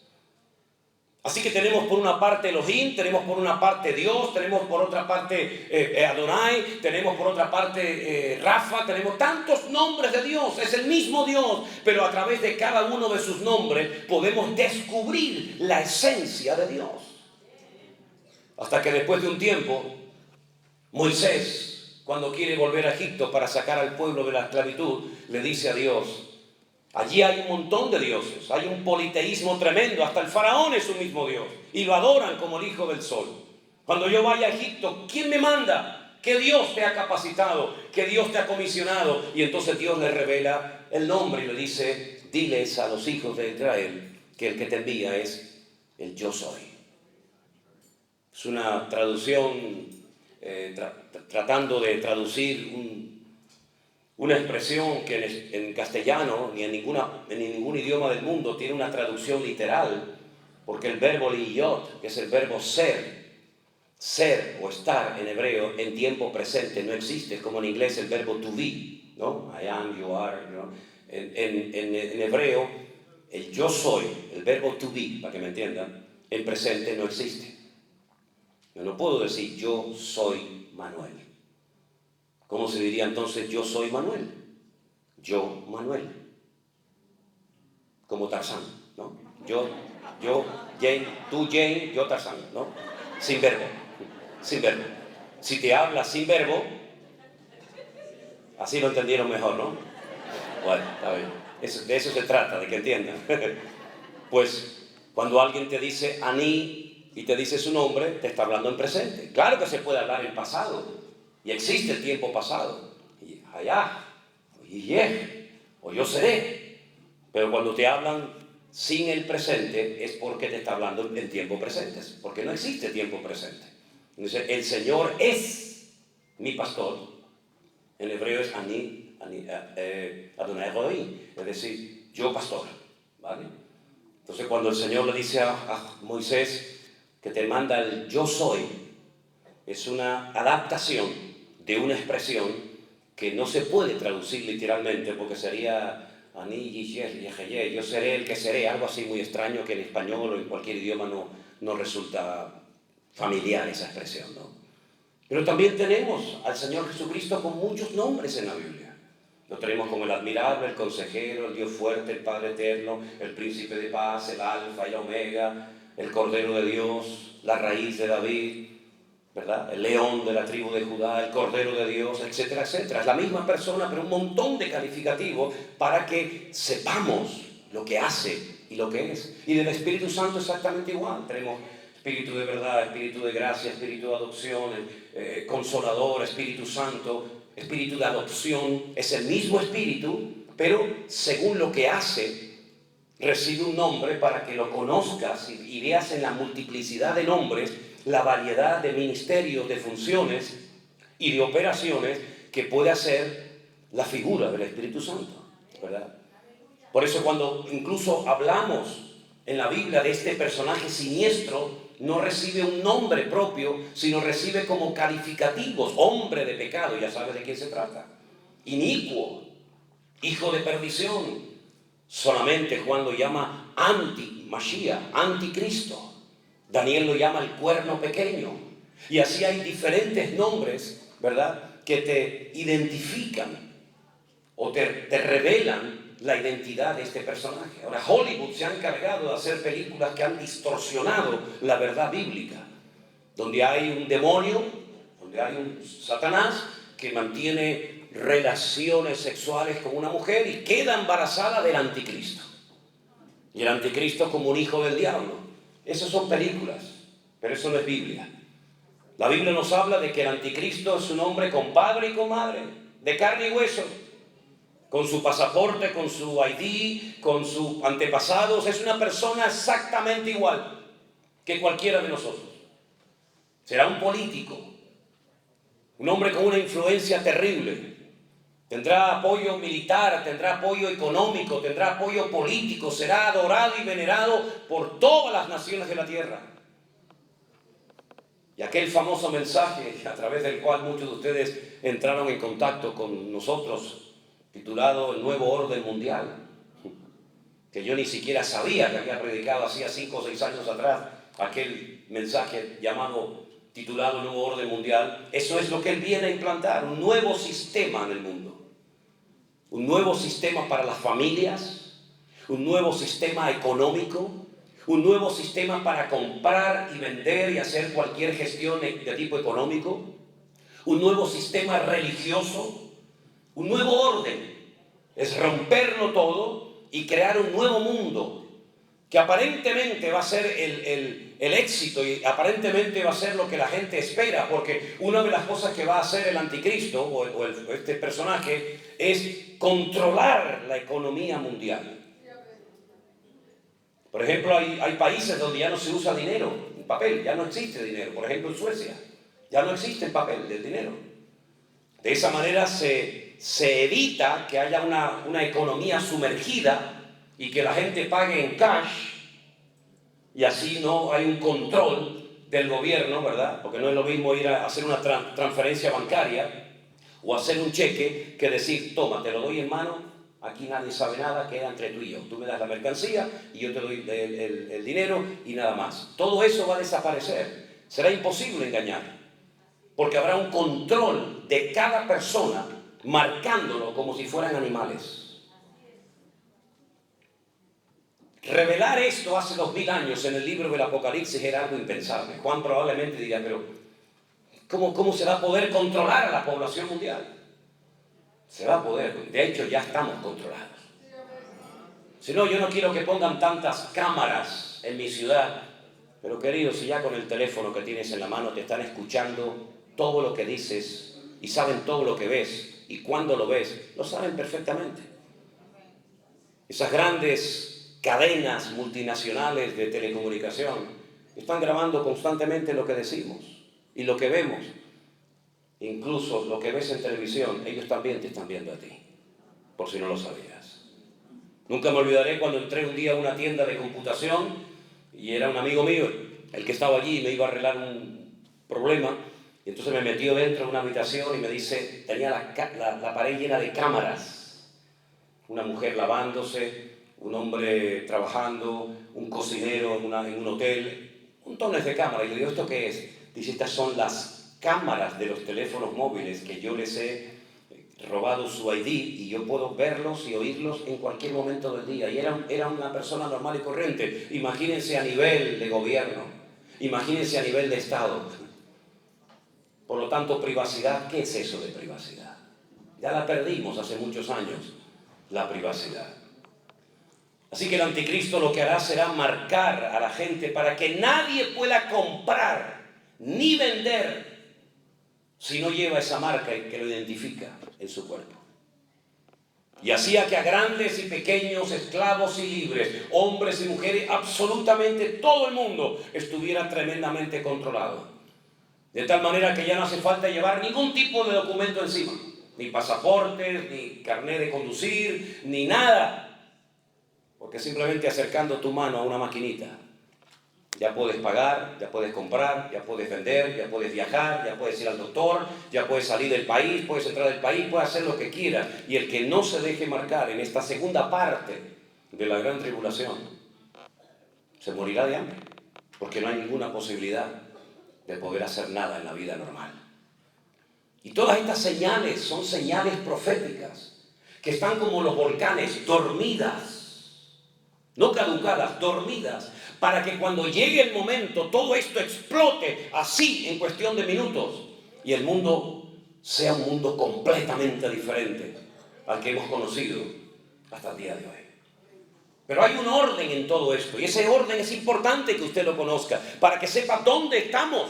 Así que tenemos por una parte Elohim, tenemos por una parte Dios, tenemos por otra parte Adonai, tenemos por otra parte Rafa, tenemos tantos nombres de Dios, es el mismo Dios, pero a través de cada uno de sus nombres podemos descubrir la esencia de Dios. Hasta que después de un tiempo, Moisés, cuando quiere volver a Egipto para sacar al pueblo de la esclavitud, le dice a Dios, allí hay un montón de dioses, hay un politeísmo tremendo, hasta el faraón es un mismo Dios, y lo adoran como el hijo del sol. Cuando yo vaya a Egipto, ¿quién me manda? ¿Qué Dios te ha capacitado? ¿Qué Dios te ha comisionado? Y entonces Dios le revela el nombre y le dice, diles a los hijos de Israel que el que te envía es el yo soy. Es una traducción, tratando de traducir una expresión que en castellano ni en ningún idioma del mundo tiene una traducción literal, porque el verbo liyot, que es el verbo ser o estar en hebreo, en tiempo presente no existe. Es como en inglés el verbo to be, ¿no? I am, you are, ¿no? En hebreo, el yo soy, el verbo to be, para que me entiendan, en presente no existe. Yo no puedo decir yo soy Manuel. ¿Cómo se diría entonces yo soy Manuel? Yo, Manuel. Como Tarzán, ¿no? Yo, Jane, tú, Jane, yo, Tarzán, ¿no? Sin verbo, sin verbo. Si te hablas sin verbo, así lo entendieron mejor, ¿no? Bueno, está bien. De eso se trata, de que entiendan. Pues, cuando alguien te dice Aní y te dice su nombre, te está hablando en presente. Claro que se puede hablar en pasado. Y existe el tiempo pasado, y allá, y o yo seré. Pero cuando te hablan sin el presente, es porque te está hablando en tiempo presente, porque no existe tiempo presente. Entonces, el Señor es mi pastor. En hebreo es Adonai Elohim, es decir, yo pastor, ¿vale? Entonces, cuando el Señor le dice a Moisés que te manda el yo soy, es una adaptación de una expresión que no se puede traducir literalmente, porque sería yo seré el que seré, algo así muy extraño que en español o en cualquier idioma no resulta familiar esa expresión, ¿no? Pero también tenemos al Señor Jesucristo con muchos nombres en la Biblia. Lo tenemos como el admirable, el consejero, el Dios fuerte, el Padre eterno, el príncipe de paz, el alfa y la omega, el cordero de Dios, la raíz de David, ¿verdad? El león de la tribu de Judá, el cordero de Dios, etcétera, etcétera. Es la misma persona, pero un montón de calificativos para que sepamos lo que hace y lo que es. Y del Espíritu Santo exactamente igual. Tenemos Espíritu de verdad, Espíritu de gracia, Espíritu de adopción, Consolador, Espíritu Santo, Espíritu de adopción. Es el mismo Espíritu, pero según lo que hace, recibe un nombre para que lo conozcas y veas en la multiplicidad de nombres la variedad de ministerios, de funciones y de operaciones que puede hacer la figura del Espíritu Santo, ¿verdad? Por eso cuando incluso hablamos en la Biblia de este personaje siniestro no recibe un nombre propio, sino recibe como calificativos: hombre de pecado, ya sabes de quién se trata, inicuo, hijo de perdición. Solamente Juan lo llama anti-Mashiach, anticristo. Daniel lo llama el cuerno pequeño. Y así hay diferentes nombres, ¿verdad?, que te identifican o te revelan la identidad de este personaje. Ahora, Hollywood se ha encargado de hacer películas que han distorsionado la verdad bíblica, donde hay un demonio, donde hay un Satanás que mantiene relaciones sexuales con una mujer y queda embarazada del anticristo. Y el anticristo como un hijo del diablo. Esas son películas, pero eso no es Biblia. La Biblia nos habla de que el anticristo es un hombre con padre y con madre, de carne y hueso, con su pasaporte, con su ID, con sus antepasados. Es una persona exactamente igual que cualquiera de nosotros. Será un político, un hombre con una influencia terrible. Tendrá apoyo militar, tendrá apoyo económico, tendrá apoyo político. Será adorado y venerado por todas las naciones de la tierra. Y aquel famoso mensaje a través del cual muchos de ustedes entraron en contacto con nosotros, titulado El Nuevo Orden Mundial, que yo ni siquiera sabía que había predicado hacía 5 o 6 años atrás, aquel mensaje titulado El Nuevo Orden Mundial. Eso es lo que él viene a implantar: un nuevo sistema en el mundo, un nuevo sistema para las familias, un nuevo sistema económico, un nuevo sistema para comprar y vender y hacer cualquier gestión de tipo económico, un nuevo sistema religioso, un nuevo orden. Es romperlo todo y crear un nuevo mundo que aparentemente va a ser el éxito, y aparentemente va a ser lo que la gente espera, porque una de las cosas que va a hacer el anticristo o este personaje es controlar la economía mundial. Por ejemplo, hay países donde ya no se usa dinero, papel, ya no existe dinero. Por ejemplo, en Suecia ya no existe el papel del dinero. De esa manera se evita que haya una economía sumergida y que la gente pague en cash, y así no hay un control del gobierno, ¿verdad? Porque no es lo mismo ir a hacer una transferencia bancaria o hacer un cheque que decir: toma, te lo doy en mano, aquí nadie sabe nada, queda entre tú y yo. Tú me das la mercancía y yo te doy el dinero y nada más. Todo eso va a desaparecer. Será imposible engañar, porque habrá un control de cada persona, marcándolo como si fueran animales. Revelar esto hace 2000 años en el libro del Apocalipsis era algo impensable. Juan probablemente diría: pero ¿cómo se va a poder controlar a la población mundial? Se va a poder, de hecho ya estamos controlados. Si no, yo no quiero que pongan tantas cámaras en mi ciudad, pero querido, si ya con el teléfono que tienes en la mano te están escuchando todo lo que dices y saben todo lo que ves, y cuando lo ves, lo saben perfectamente. Esas grandes cadenas multinacionales de telecomunicación están grabando constantemente lo que decimos y lo que vemos. Incluso lo que ves en televisión, ellos también te están viendo a ti, por si no lo sabías. Nunca me olvidaré cuando entré un día a una tienda de computación y era un amigo mío el que estaba allí y me iba a arreglar un problema. Y entonces me metió dentro de una habitación y me dice, tenía la pared llena de cámaras. Una mujer lavándose, un hombre trabajando, un cocinero en un hotel, montones de cámaras. Y le digo: ¿esto qué es? Dice: estas son las cámaras de los teléfonos móviles que yo les he robado su ID y yo puedo verlos y oírlos en cualquier momento del día. Y era una persona normal y corriente. Imagínense a nivel de gobierno, imagínense a nivel de Estado. Por lo tanto, privacidad, ¿qué es eso de privacidad? Ya la perdimos hace muchos años, la privacidad. Así que el anticristo lo que hará será marcar a la gente para que nadie pueda comprar ni vender si no lleva esa marca que lo identifica en su cuerpo. Y hacía que a grandes y pequeños, esclavos y libres, hombres y mujeres, absolutamente todo el mundo estuviera tremendamente controlado. De tal manera que ya no hace falta llevar ningún tipo de documento encima, ni pasaportes, ni carnet de conducir, ni nada. Porque simplemente acercando tu mano a una maquinita, ya puedes pagar, ya puedes comprar, ya puedes vender, ya puedes viajar, ya puedes ir al doctor, ya puedes salir del país, puedes entrar del país, puedes hacer lo que quieras. Y el que no se deje marcar en esta segunda parte de la gran tribulación, se morirá de hambre, porque no hay ninguna posibilidad de poder hacer nada en la vida normal. Y todas estas señales son señales proféticas, que están como los volcanes, dormidas, no caducadas, dormidas, para que cuando llegue el momento todo esto explote así en cuestión de minutos y el mundo sea un mundo completamente diferente al que hemos conocido hasta el día de hoy. Pero hay un orden en todo esto y ese orden es importante que usted lo conozca para que sepa dónde estamos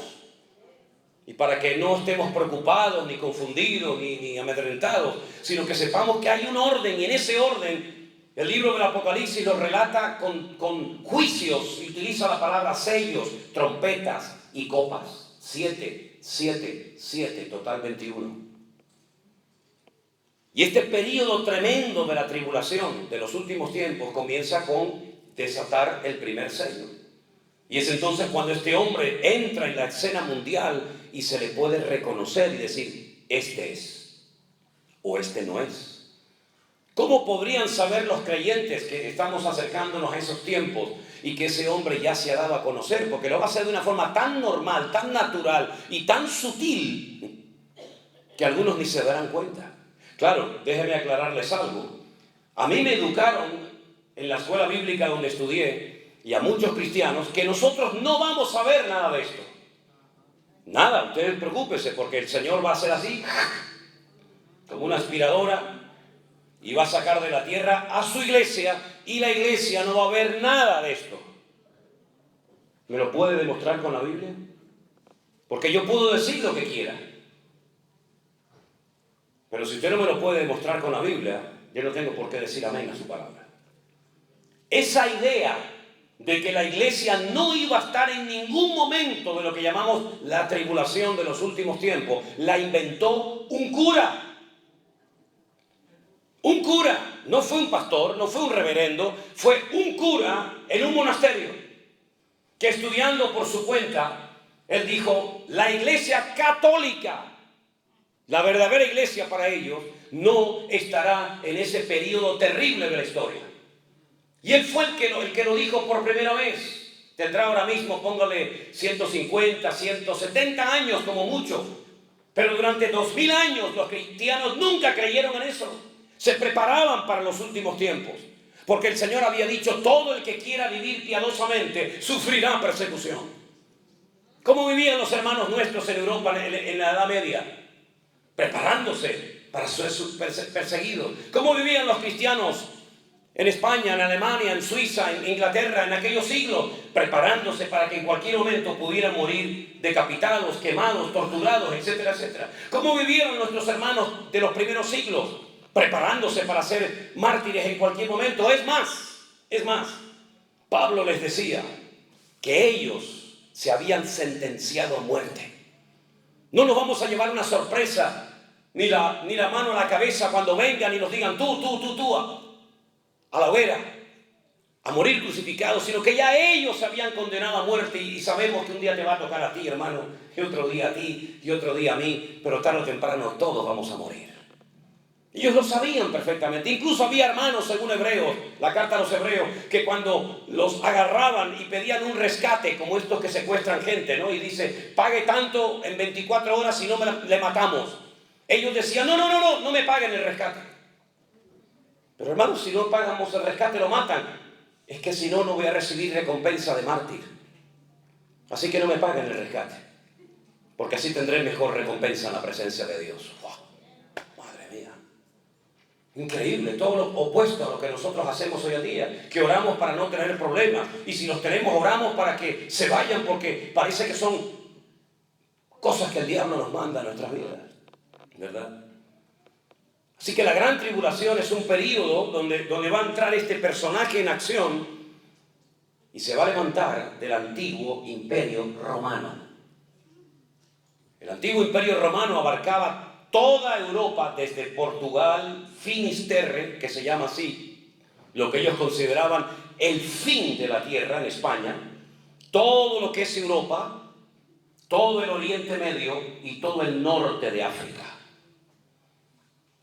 y para que no estemos preocupados, ni confundidos, ni amedrentados, sino que sepamos que hay un orden y en ese orden el libro del Apocalipsis lo relata con juicios y utiliza la palabra sellos, trompetas y copas. 7, 7, 7, total 21. Y este periodo tremendo de la tribulación de los últimos tiempos comienza con desatar el primer sello. Y es entonces cuando este hombre entra en la escena mundial y se le puede reconocer y decir, este es o este no es. ¿Cómo podrían saber los creyentes que estamos acercándonos a esos tiempos y que ese hombre ya se ha dado a conocer? Porque lo va a hacer de una forma tan normal, tan natural y tan sutil que algunos ni se darán cuenta. Claro, déjenme aclararles algo. A mí me educaron en la escuela bíblica donde estudié y a muchos cristianos que nosotros no vamos a ver nada de esto. Nada, ustedes preocúpense porque el Señor va a hacer así, como una aspiradora, y va a sacar de la tierra a su iglesia y la iglesia no va a ver nada de esto. ¿Me lo puede demostrar con la Biblia? Porque yo puedo decir lo que quiera. Pero si usted no me lo puede demostrar con la Biblia, yo no tengo por qué decir amén a su palabra. Esa idea de que la iglesia no iba a estar en ningún momento de lo que llamamos la tribulación de los últimos tiempos, la inventó un cura. Un cura, no fue un pastor, no fue un reverendo, fue un cura en un monasterio que estudiando por su cuenta, él dijo, la iglesia católica, la verdadera iglesia para ellos, no estará en ese periodo terrible de la historia. Y él fue el que lo dijo por primera vez. Tendrá ahora mismo, póngale 150, 170 años como mucho. Pero durante 2000 años los cristianos nunca creyeron en eso. Se preparaban para los últimos tiempos. Porque el Señor había dicho, todo el que quiera vivir piadosamente sufrirá persecución. ¿Cómo vivían los hermanos nuestros en Europa en la Edad Media? Preparándose para ser perseguidos. ¿Cómo vivían los cristianos en España, en Alemania, en Suiza, en Inglaterra, en aquellos siglos? Preparándose para que en cualquier momento pudieran morir decapitados, quemados, torturados, etcétera, etcétera. ¿Cómo vivieron nuestros hermanos de los primeros siglos? Preparándose para ser mártires en cualquier momento. Es más, Pablo les decía que ellos se habían sentenciado a muerte. No nos vamos a llevar una sorpresa, ni la mano a la cabeza cuando vengan y nos digan tú, a la hoguera, a morir crucificados, sino que ya ellos se habían condenado a muerte y sabemos que un día te va a tocar a ti, hermano, y otro día a ti, y otro día a mí, pero tarde o temprano todos vamos a morir. Ellos lo sabían perfectamente. Incluso había hermanos, según Hebreos, la carta a los Hebreos, que cuando los agarraban y pedían un rescate, como estos que secuestran gente, ¿no? Y dice, pague tanto en 24 horas y no le matamos. Ellos decían, no me paguen el rescate. Pero hermanos, si no pagamos el rescate, lo matan. Es que si no, no voy a recibir recompensa de mártir. Así que no me paguen el rescate, porque así tendré mejor recompensa en la presencia de Dios. Increíble, todo lo opuesto a lo que nosotros hacemos hoy en día, que oramos para no tener problemas, y si los tenemos oramos para que se vayan, porque parece que son cosas que el diablo nos manda a nuestras vidas, ¿verdad? Así que la gran tribulación es un periodo donde va a entrar este personaje en acción y se va a levantar del antiguo imperio romano. El antiguo imperio romano abarcaba toda Europa, desde Portugal, Finisterre, que se llama así, lo que ellos consideraban el fin de la tierra en España, todo lo que es Europa, todo el Oriente Medio y todo el norte de África.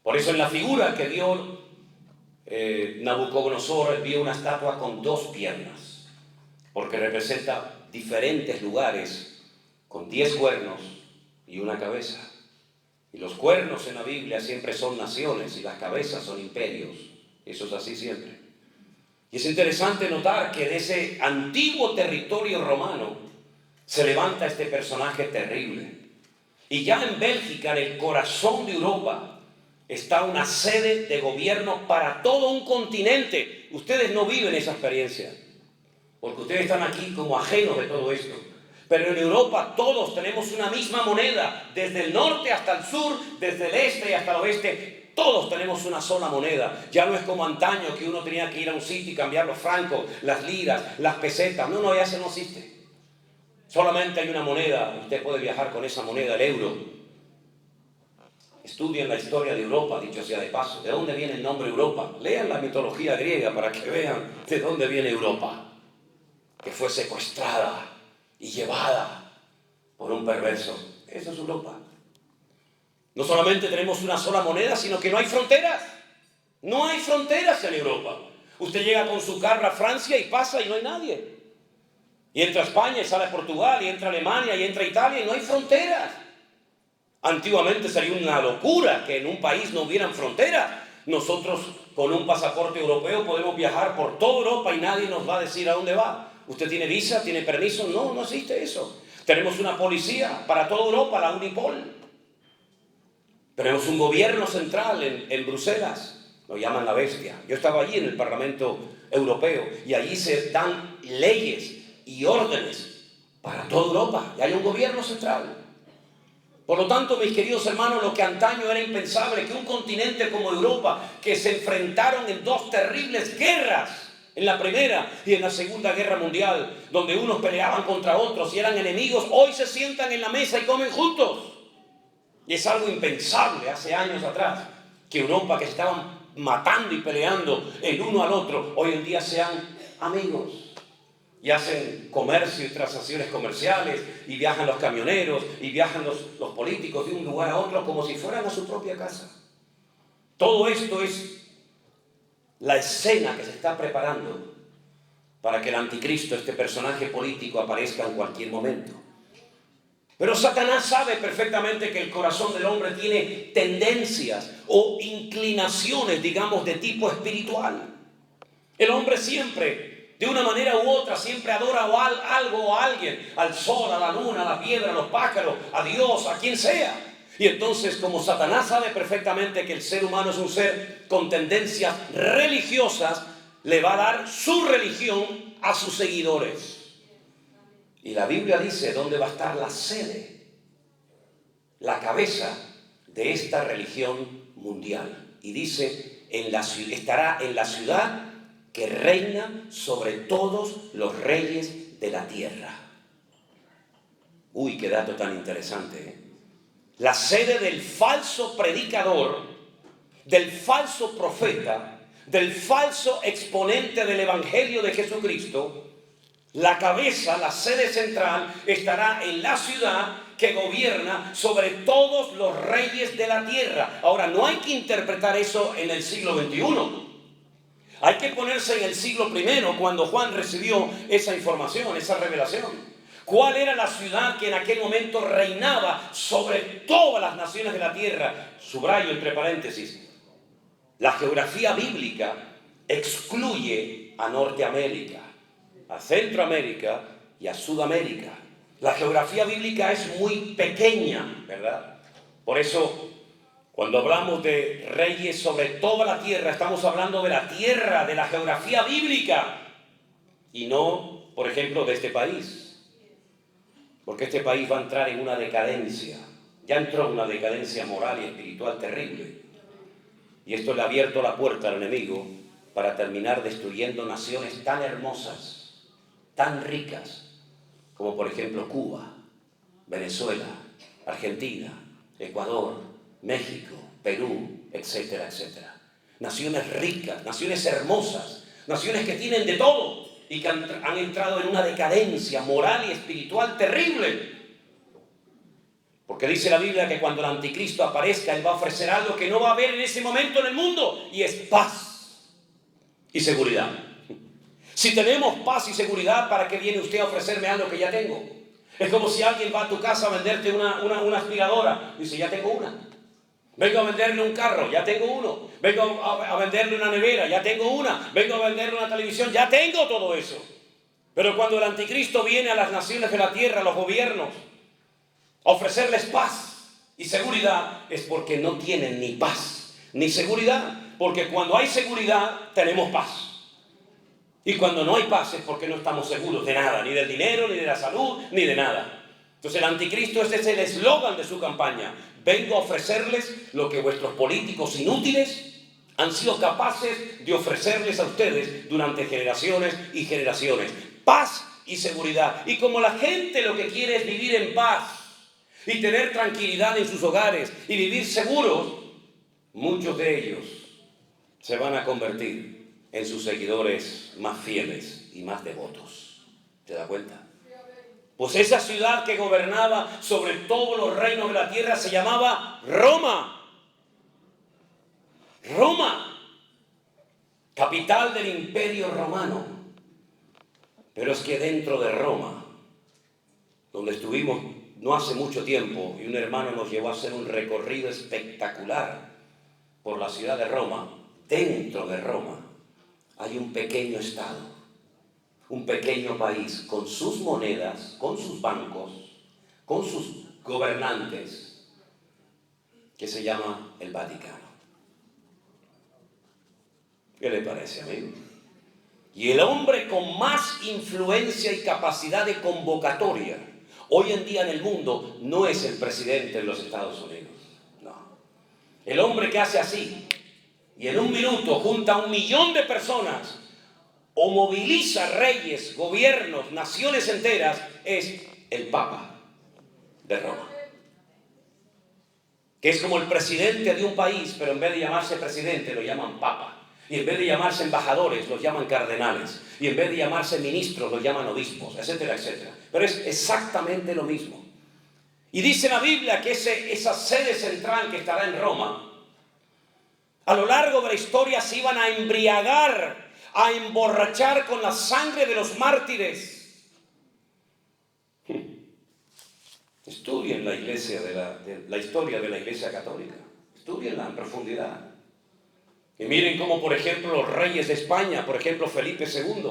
Por eso en la figura que dio Nabucodonosor, vio una estatua con 2 piernas, porque representa diferentes lugares con 10 cuernos y una cabeza. Y los cuernos en la Biblia siempre son naciones y las cabezas son imperios. Eso es así siempre. Y es interesante notar que de ese antiguo territorio romano se levanta este personaje terrible. Y ya en Bélgica, en el corazón de Europa, está una sede de gobierno para todo un continente. Ustedes no viven esa experiencia, porque ustedes están aquí como ajenos de todo esto. Pero en Europa todos tenemos una misma moneda, desde el norte hasta el sur, desde el este hasta el oeste. Todos tenemos una sola moneda. Ya no es como antaño que uno tenía que ir a un sitio y cambiar los francos, las liras, las pesetas. No, ya eso no existe. Solamente hay una moneda. Usted puede viajar con esa moneda, el euro. Estudien la historia de Europa, dicho sea de paso. ¿De dónde viene el nombre Europa? Lean la mitología griega para que vean de dónde viene Europa, que fue secuestrada y llevada por un perverso. Eso es Europa. No solamente tenemos una sola moneda, sino que no hay fronteras. No hay fronteras en Europa. Usted llega con su carro a Francia y pasa y no hay nadie. Y entra a España y sale a Portugal, y entra a Alemania y entra a Italia y no hay fronteras. Antiguamente sería una locura que en un país no hubieran fronteras. Nosotros con un pasaporte europeo podemos viajar por toda Europa y nadie nos va a decir a dónde va. ¿Usted tiene visa? ¿Tiene permiso? No, no existe eso. Tenemos una policía para toda Europa, la Unipol. Tenemos un gobierno central en Bruselas, lo llaman la bestia. Yo estaba allí en el Parlamento Europeo y allí se dan leyes y órdenes para toda Europa. Y hay un gobierno central. Por lo tanto, mis queridos hermanos, lo que antaño era impensable, que un continente como Europa, que se enfrentaron en 2 terribles guerras, en la Primera y en la Segunda Guerra Mundial, donde unos peleaban contra otros y eran enemigos, hoy se sientan en la mesa y comen juntos. Y es algo impensable hace años atrás, que Europa, que estaban matando y peleando el uno al otro, hoy en día sean amigos. Y hacen comercio y transacciones comerciales, y viajan los camioneros, y viajan los políticos de un lugar a otro como si fueran a su propia casa. Todo esto es la escena que se está preparando para que el anticristo, este personaje político, aparezca en cualquier momento. Pero Satanás sabe perfectamente que el corazón del hombre tiene tendencias o inclinaciones, digamos, de tipo espiritual. El hombre siempre, de una manera u otra, siempre adora algo o a alguien, al sol, a la luna, a la piedra, a los pájaros, a Dios, a quien sea. Y entonces, como Satanás sabe perfectamente que el ser humano es un ser con tendencias religiosas, le va a dar su religión a sus seguidores. Y la Biblia dice dónde va a estar la sede, la cabeza de esta religión mundial. Y dice, estará en la ciudad que reina sobre todos los reyes de la tierra. Uy, qué dato tan interesante, ¿eh? La sede del falso predicador, del falso profeta, del falso exponente del Evangelio de Jesucristo. La cabeza, la sede central, estará en la ciudad que gobierna sobre todos los reyes de la tierra. Ahora, no hay que interpretar eso en el siglo XXI. Hay que ponerse en el siglo I, cuando Juan recibió esa información, esa revelación. ¿Cuál era la ciudad que en aquel momento reinaba sobre todas las naciones de la tierra? Subrayo entre paréntesis. La geografía bíblica excluye a Norteamérica, a Centroamérica y a Sudamérica. La geografía bíblica es muy pequeña, ¿verdad? Por eso, cuando hablamos de reyes sobre toda la tierra, estamos hablando de la tierra, de la geografía bíblica, y no, por ejemplo, de este país. Porque este país va a entrar en una decadencia. Ya entró en una decadencia moral y espiritual terrible. Y esto le ha abierto la puerta al enemigo para terminar destruyendo naciones tan hermosas, tan ricas, como por ejemplo Cuba, Venezuela, Argentina, Ecuador, México, Perú, etcétera, etcétera. naciones ricas, naciones hermosas, naciones que tienen de todo y que han entrado en una decadencia moral y espiritual terrible. Porque dice la Biblia que cuando el anticristo aparezca, él va a ofrecer algo que no va a haber en ese momento en el mundo, y es paz y seguridad. Si tenemos paz y seguridad, ¿para qué viene usted a ofrecerme algo que ya tengo? Es como si alguien va a tu casa a venderte una aspiradora. Dice, ya tengo una. Vengo a venderle un carro, ya tengo uno. Vengo a venderle una nevera, ya tengo una. Vengo a venderle una televisión, ya tengo todo eso. Pero cuando el anticristo viene a las naciones de la tierra, a los gobiernos, a ofrecerles paz y seguridad, es porque no tienen ni paz ni seguridad. Porque cuando hay seguridad, tenemos paz. Y cuando no hay paz es porque no estamos seguros de nada, ni del dinero, ni de la salud, ni de nada. Entonces el anticristo, este es el eslogan de su campaña. Vengo a ofrecerles lo que vuestros políticos inútiles han sido capaces de ofrecerles a ustedes durante generaciones y generaciones. Paz y seguridad. Y como la gente lo que quiere es vivir en paz y tener tranquilidad en sus hogares y vivir seguros, muchos de ellos se van a convertir en sus seguidores más fieles y más devotos. ¿Se da cuenta? Pues esa ciudad que gobernaba sobre todos los reinos de la tierra se llamaba Roma. Roma, capital del Imperio Romano. Pero es que dentro de Roma, donde estuvimos no hace mucho tiempo, y un hermano nos llevó a hacer un recorrido espectacular por la ciudad de Roma, dentro de Roma hay un pequeño estado, un pequeño país, con sus monedas, con sus bancos, con sus gobernantes, que se llama el Vaticano. ¿Qué le parece, amigo? Y el hombre con más influencia y capacidad de convocatoria hoy en día en el mundo no es el presidente de los Estados Unidos, no. El hombre que hace así y en un minuto junta a 1 millón de personas o moviliza reyes, gobiernos, naciones enteras, es el Papa de Roma. Que es como el presidente de un país, pero en vez de llamarse presidente lo llaman Papa. Y en vez de llamarse embajadores los llaman cardenales. Y en vez de llamarse ministros los llaman obispos, etcétera, etcétera. Pero es exactamente lo mismo. Y dice la Biblia que esa sede central que estará en Roma, a lo largo de la historia se iban a embriagar, a emborrachar con la sangre de los mártires. Estudien la iglesia la historia de la Iglesia Católica. Estudienla en profundidad. Y miren cómo, por ejemplo, los reyes de España, por ejemplo, Felipe II,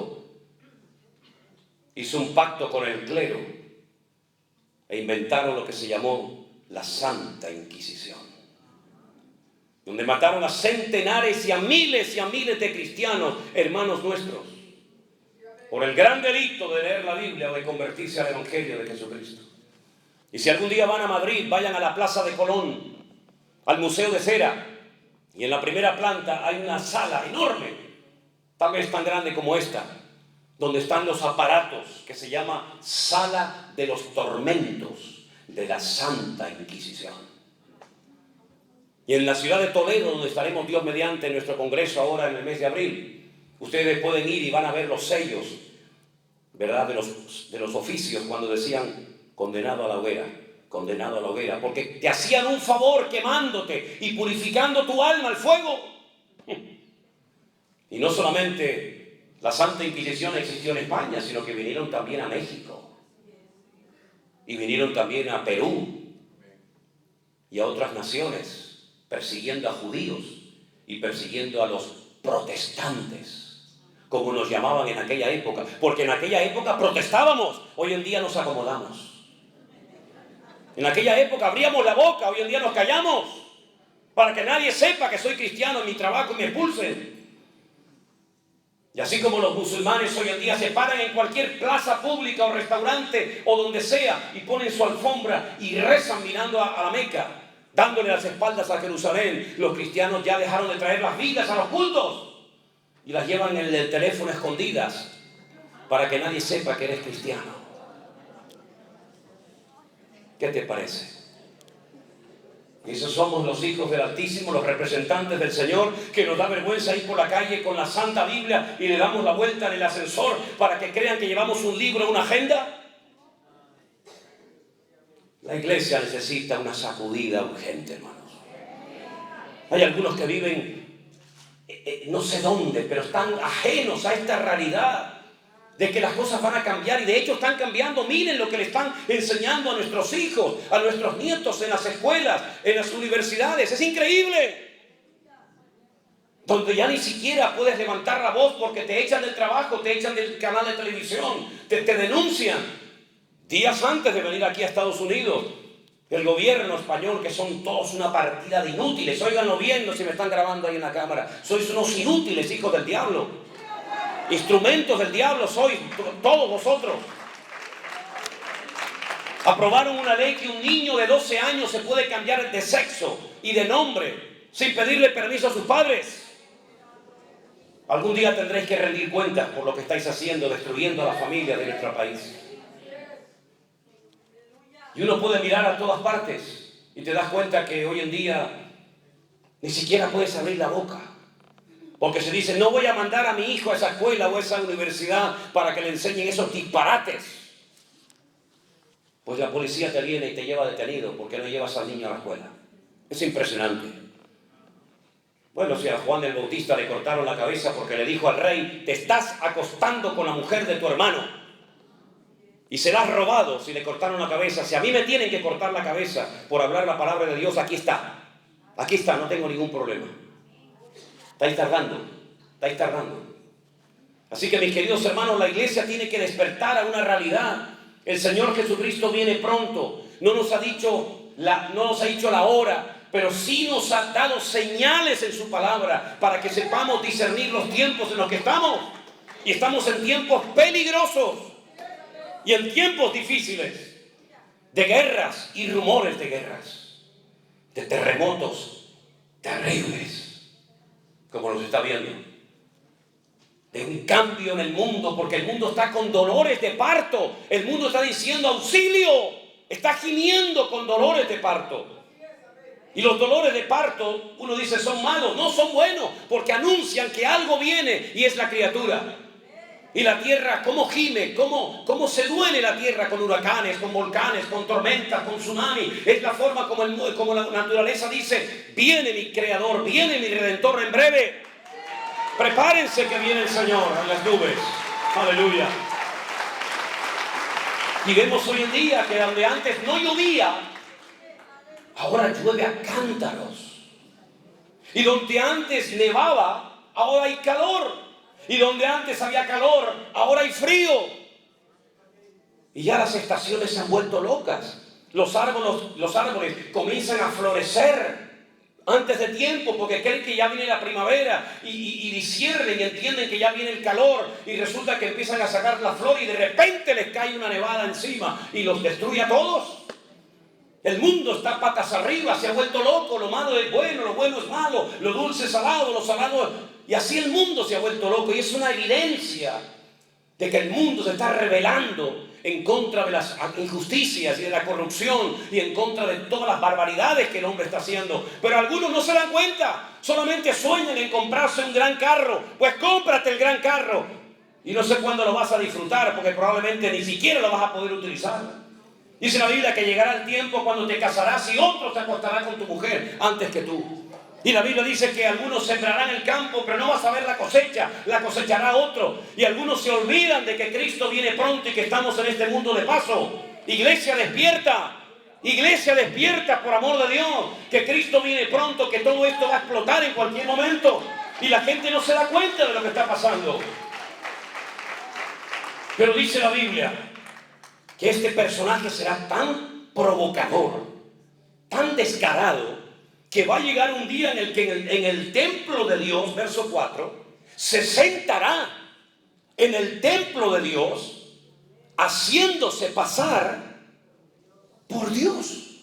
hizo un pacto con el clero e inventaron lo que se llamó la Santa Inquisición, donde mataron a centenares y a miles de cristianos, hermanos nuestros, por el gran delito de leer la Biblia o de convertirse al Evangelio de Jesucristo. Y si algún día van a Madrid, vayan a la Plaza de Colón, al Museo de Cera, y en la primera planta hay una sala enorme, tal vez tan grande como esta, donde están los aparatos, que se llama Sala de los Tormentos de la Santa Inquisición. Y en la ciudad de Toledo, donde estaremos Dios mediante en nuestro congreso ahora en el mes de abril, ustedes pueden ir y van a ver los sellos, ¿verdad?, de los oficios cuando decían condenado a la hoguera, condenado a la hoguera, porque te hacían un favor quemándote y purificando tu alma al fuego. Y no solamente la Santa Inquisición existió en España, sino que vinieron también a México, y vinieron también a Perú y a otras naciones, persiguiendo a judíos y persiguiendo a los protestantes, como nos llamaban en aquella época, porque en aquella época protestábamos, hoy en día nos acomodamos. En aquella época abríamos la boca, hoy en día nos callamos, para que nadie sepa que soy cristiano en mi trabajo y me expulsen. Y así como los musulmanes hoy en día se paran en cualquier plaza pública o restaurante o donde sea y ponen su alfombra y rezan mirando a la Meca, dándole las espaldas a Jerusalén, los cristianos ya dejaron de traer las Biblias a los cultos y las llevan en el teléfono escondidas para que nadie sepa que eres cristiano. ¿Qué te parece? Y esos somos los hijos del Altísimo, los representantes del Señor, que nos da vergüenza ir por la calle con la Santa Biblia y le damos la vuelta en el ascensor para que crean que llevamos un libro, una agenda. La iglesia necesita una sacudida urgente, hermanos. Hay algunos que viven no sé dónde, pero están ajenos a esta realidad de que las cosas van a cambiar, y de hecho están cambiando. Miren lo que le están enseñando a nuestros hijos, a nuestros nietos en las escuelas, en las universidades. Es increíble. Donde ya ni siquiera puedes levantar la voz porque te echan del trabajo, te echan del canal de televisión, te denuncian. Días antes de venir aquí a Estados Unidos, el gobierno español, que son todos una partida de inútiles, óiganlo bien, no si me están grabando ahí en la cámara, sois unos inútiles, hijos del diablo. Instrumentos del diablo sois, todos vosotros. Aprobaron una ley que un niño de 12 años se puede cambiar de sexo y de nombre sin pedirle permiso a sus padres. Algún día tendréis que rendir cuentas por lo que estáis haciendo, destruyendo a la familia de nuestro país. Y uno puede mirar a todas partes y te das cuenta que hoy en día ni siquiera puedes abrir la boca. Porque se dice, no voy a mandar a mi hijo a esa escuela o a esa universidad para que le enseñen esos disparates. Pues la policía te viene y te lleva detenido porque no llevas al niño a la escuela. Es impresionante. Bueno, si a Juan el Bautista le cortaron la cabeza porque le dijo al rey, te estás acostando con la mujer de tu hermano y serás robado si le cortaron la cabeza. Si a mí me tienen que cortar la cabeza por hablar la palabra de Dios, aquí está. Aquí está, no tengo ningún problema. Estáis tardando. Así que mis queridos hermanos, la iglesia tiene que despertar a una realidad. El Señor Jesucristo viene pronto. No nos ha dicho la hora, pero sí nos ha dado señales en su palabra para que sepamos discernir los tiempos en los que estamos. Y estamos en tiempos peligrosos y en tiempos difíciles, de guerras y rumores de guerras, de terremotos terribles, como nos está viendo, de un cambio en el mundo, porque el mundo está con dolores de parto. El mundo está diciendo auxilio, está gimiendo con dolores de parto. Y los dolores de parto, uno dice, son malos. No, son buenos, porque anuncian que algo viene y es la criatura. Y la tierra, cómo gime, cómo se duele la tierra con huracanes, con volcanes, con tormentas, con tsunami. Es la forma como la naturaleza dice, viene mi creador, viene mi redentor en breve. Prepárense que viene el Señor en las nubes. Aleluya. Y vemos hoy en día que donde antes no llovía, ahora llueve a cántaros. Y donde antes nevaba, ahora hay calor. Y donde antes había calor, ahora hay frío. Y ya las estaciones se han vuelto locas. Los árboles comienzan a florecer antes de tiempo porque creen que ya viene la primavera y disciernen y entienden que ya viene el calor y resulta que empiezan a sacar la flor y de repente les cae una nevada encima y los destruye a todos. El mundo está patas arriba, se ha vuelto loco, lo malo es bueno, lo bueno es malo, lo dulce es salado, lo salado... Y así el mundo se ha vuelto loco y es una evidencia de que el mundo se está rebelando en contra de las injusticias y de la corrupción y en contra de todas las barbaridades que el hombre está haciendo. Pero algunos no se dan cuenta, solamente sueñan en comprarse un gran carro. Pues cómprate el gran carro y no sé cuándo lo vas a disfrutar porque probablemente ni siquiera lo vas a poder utilizar. Dice la Biblia que llegará el tiempo cuando te casarás y otro te acostará con tu mujer antes que tú. Y la Biblia dice que algunos sembrarán el campo, pero no vas a ver la cosecha, la cosechará otro. Y algunos se olvidan de que Cristo viene pronto y que estamos en este mundo de paso. Iglesia, despierta. Iglesia, despierta, por amor de Dios. Que Cristo viene pronto, que todo esto va a explotar en cualquier momento. Y la gente no se da cuenta de lo que está pasando. Pero dice la Biblia que este personaje será tan provocador, tan descarado, que va a llegar un día en el que en el templo de Dios, verso 4, se sentará en el templo de Dios haciéndose pasar por Dios.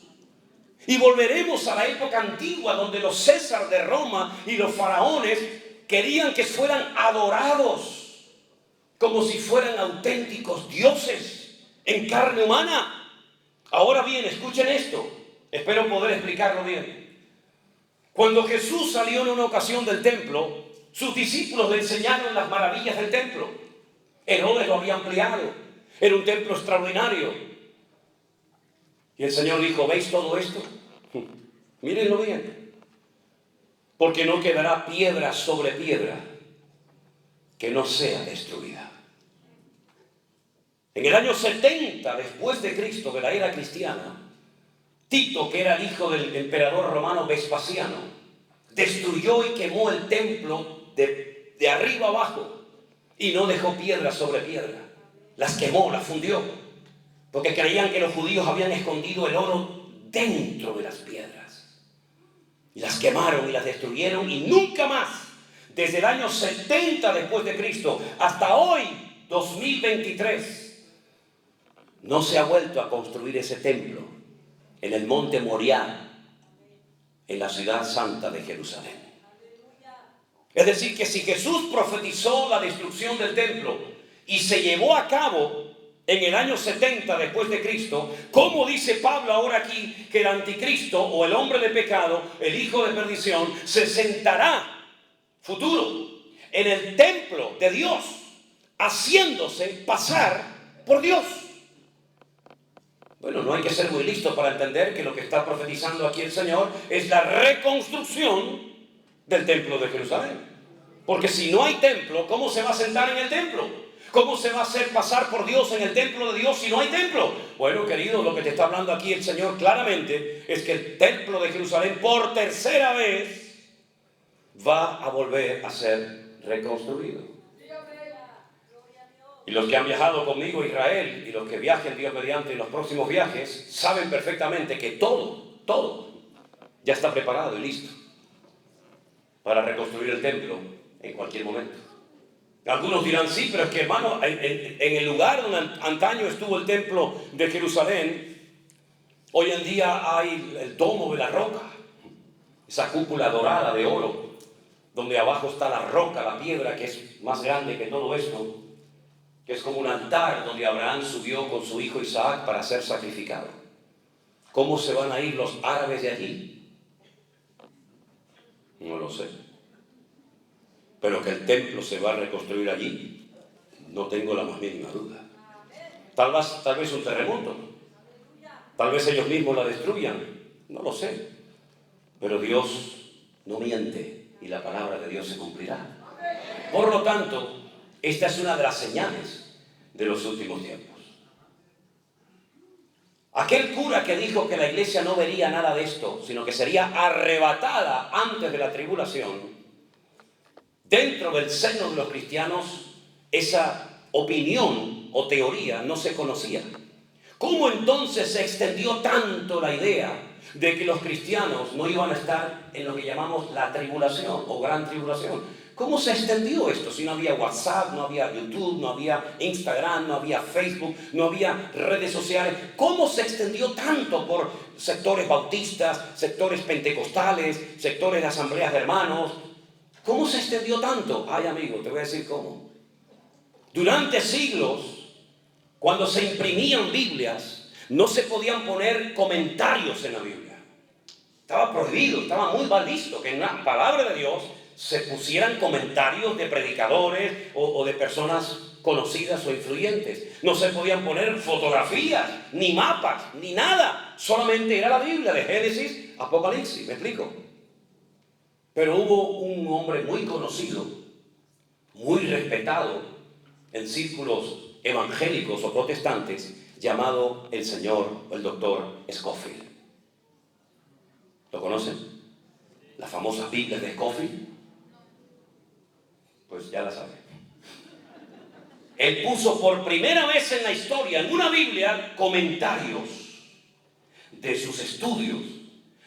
Y volveremos a la época antigua donde los Césares de Roma y los faraones querían que fueran adorados como si fueran auténticos dioses en carne humana. Ahora bien, escuchen Espero poder explicarlo bien. Cuando Jesús salió en una ocasión del templo, sus discípulos le enseñaron las maravillas del templo. Herodes lo había ampliado. Era un templo extraordinario. Y el Señor dijo, ¿veis todo esto? Mírenlo bien. Porque no quedará piedra sobre piedra que no sea destruida. En el año 70 después de Cristo, de la era cristiana, Tito, que era el hijo del emperador romano Vespasiano, destruyó y quemó el templo de arriba abajo y no dejó piedra sobre piedra. Las quemó, las fundió, porque creían que los judíos habían escondido el oro dentro de las piedras. Y las quemaron y las destruyeron y nunca más, desde el año 70 después de Cristo hasta hoy, 2023, no se ha vuelto a construir ese templo en el monte Moriah, en la ciudad santa de Jerusalén. Es decir, que si Jesús profetizó la destrucción del templo y se llevó a cabo en el año 70 después de Cristo, ¿cómo dice Pablo ahora aquí que el anticristo o el hombre de pecado, el hijo de perdición, se sentará, futuro, en el templo de Dios, haciéndose pasar por Dios? Bueno, no hay que ser muy listo para entender que lo que está profetizando aquí el Señor es la reconstrucción del templo de Jerusalén. Porque si no hay templo, ¿cómo se va a sentar en el templo? ¿Cómo se va a hacer pasar por Dios en el templo de Dios si no hay templo? Bueno, querido, lo que te está hablando aquí el Señor claramente es que el templo de Jerusalén por tercera vez va a volver a ser reconstruido. Y los que han viajado conmigo a Israel y los que viajen Dios mediante en los próximos viajes saben perfectamente que todo ya está preparado y listo para reconstruir el templo en cualquier momento. Algunos dirán, sí, pero es que hermano, en el lugar donde antaño estuvo el templo de Jerusalén, hoy en día hay el domo de la roca, esa cúpula dorada de oro, donde abajo está la roca, la piedra que es más grande que todo esto, que es como un altar donde Abraham subió con su hijo Isaac para ser sacrificado. ¿Cómo se van a ir los árabes de allí? No lo sé. Pero que el templo se va a reconstruir allí, no tengo la más mínima duda. Tal vez un terremoto, tal vez ellos mismos la destruyan, no lo sé. Pero Dios no miente y la palabra de Dios se cumplirá. Por lo tanto, esta es una de las señales de los últimos tiempos. Aquel cura que dijo que la iglesia no vería nada de esto, sino que sería arrebatada antes de la tribulación, dentro del seno de los cristianos, esa opinión o teoría no se conocía. ¿Cómo entonces se extendió tanto la idea de que los cristianos no iban a estar en lo que llamamos la tribulación o gran tribulación? ¿Cómo se extendió esto? Si no había WhatsApp, no había YouTube, no había Instagram, no había Facebook, no había redes sociales. ¿Cómo se extendió tanto por sectores bautistas, sectores pentecostales, sectores de asambleas de hermanos? ¿Cómo se extendió tanto? Ay, amigo, te voy a decir cómo. Durante siglos, cuando se imprimían Biblias, no se podían poner comentarios en la Biblia. Estaba prohibido, estaba muy mal visto que en la palabra de Dios se pusieran comentarios de predicadores o de personas conocidas o influyentes. No se podían poner fotografías, ni mapas, ni nada. Solamente era la Biblia de Génesis, Apocalipsis, ¿me explico? Pero hubo un hombre muy conocido, muy respetado en círculos evangélicos o protestantes, llamado el señor, el doctor Scofield. ¿Lo conocen? Las famosas Biblias de Scofield. Pues ya la saben. Él puso por primera vez en la historia, en una Biblia, comentarios de sus estudios,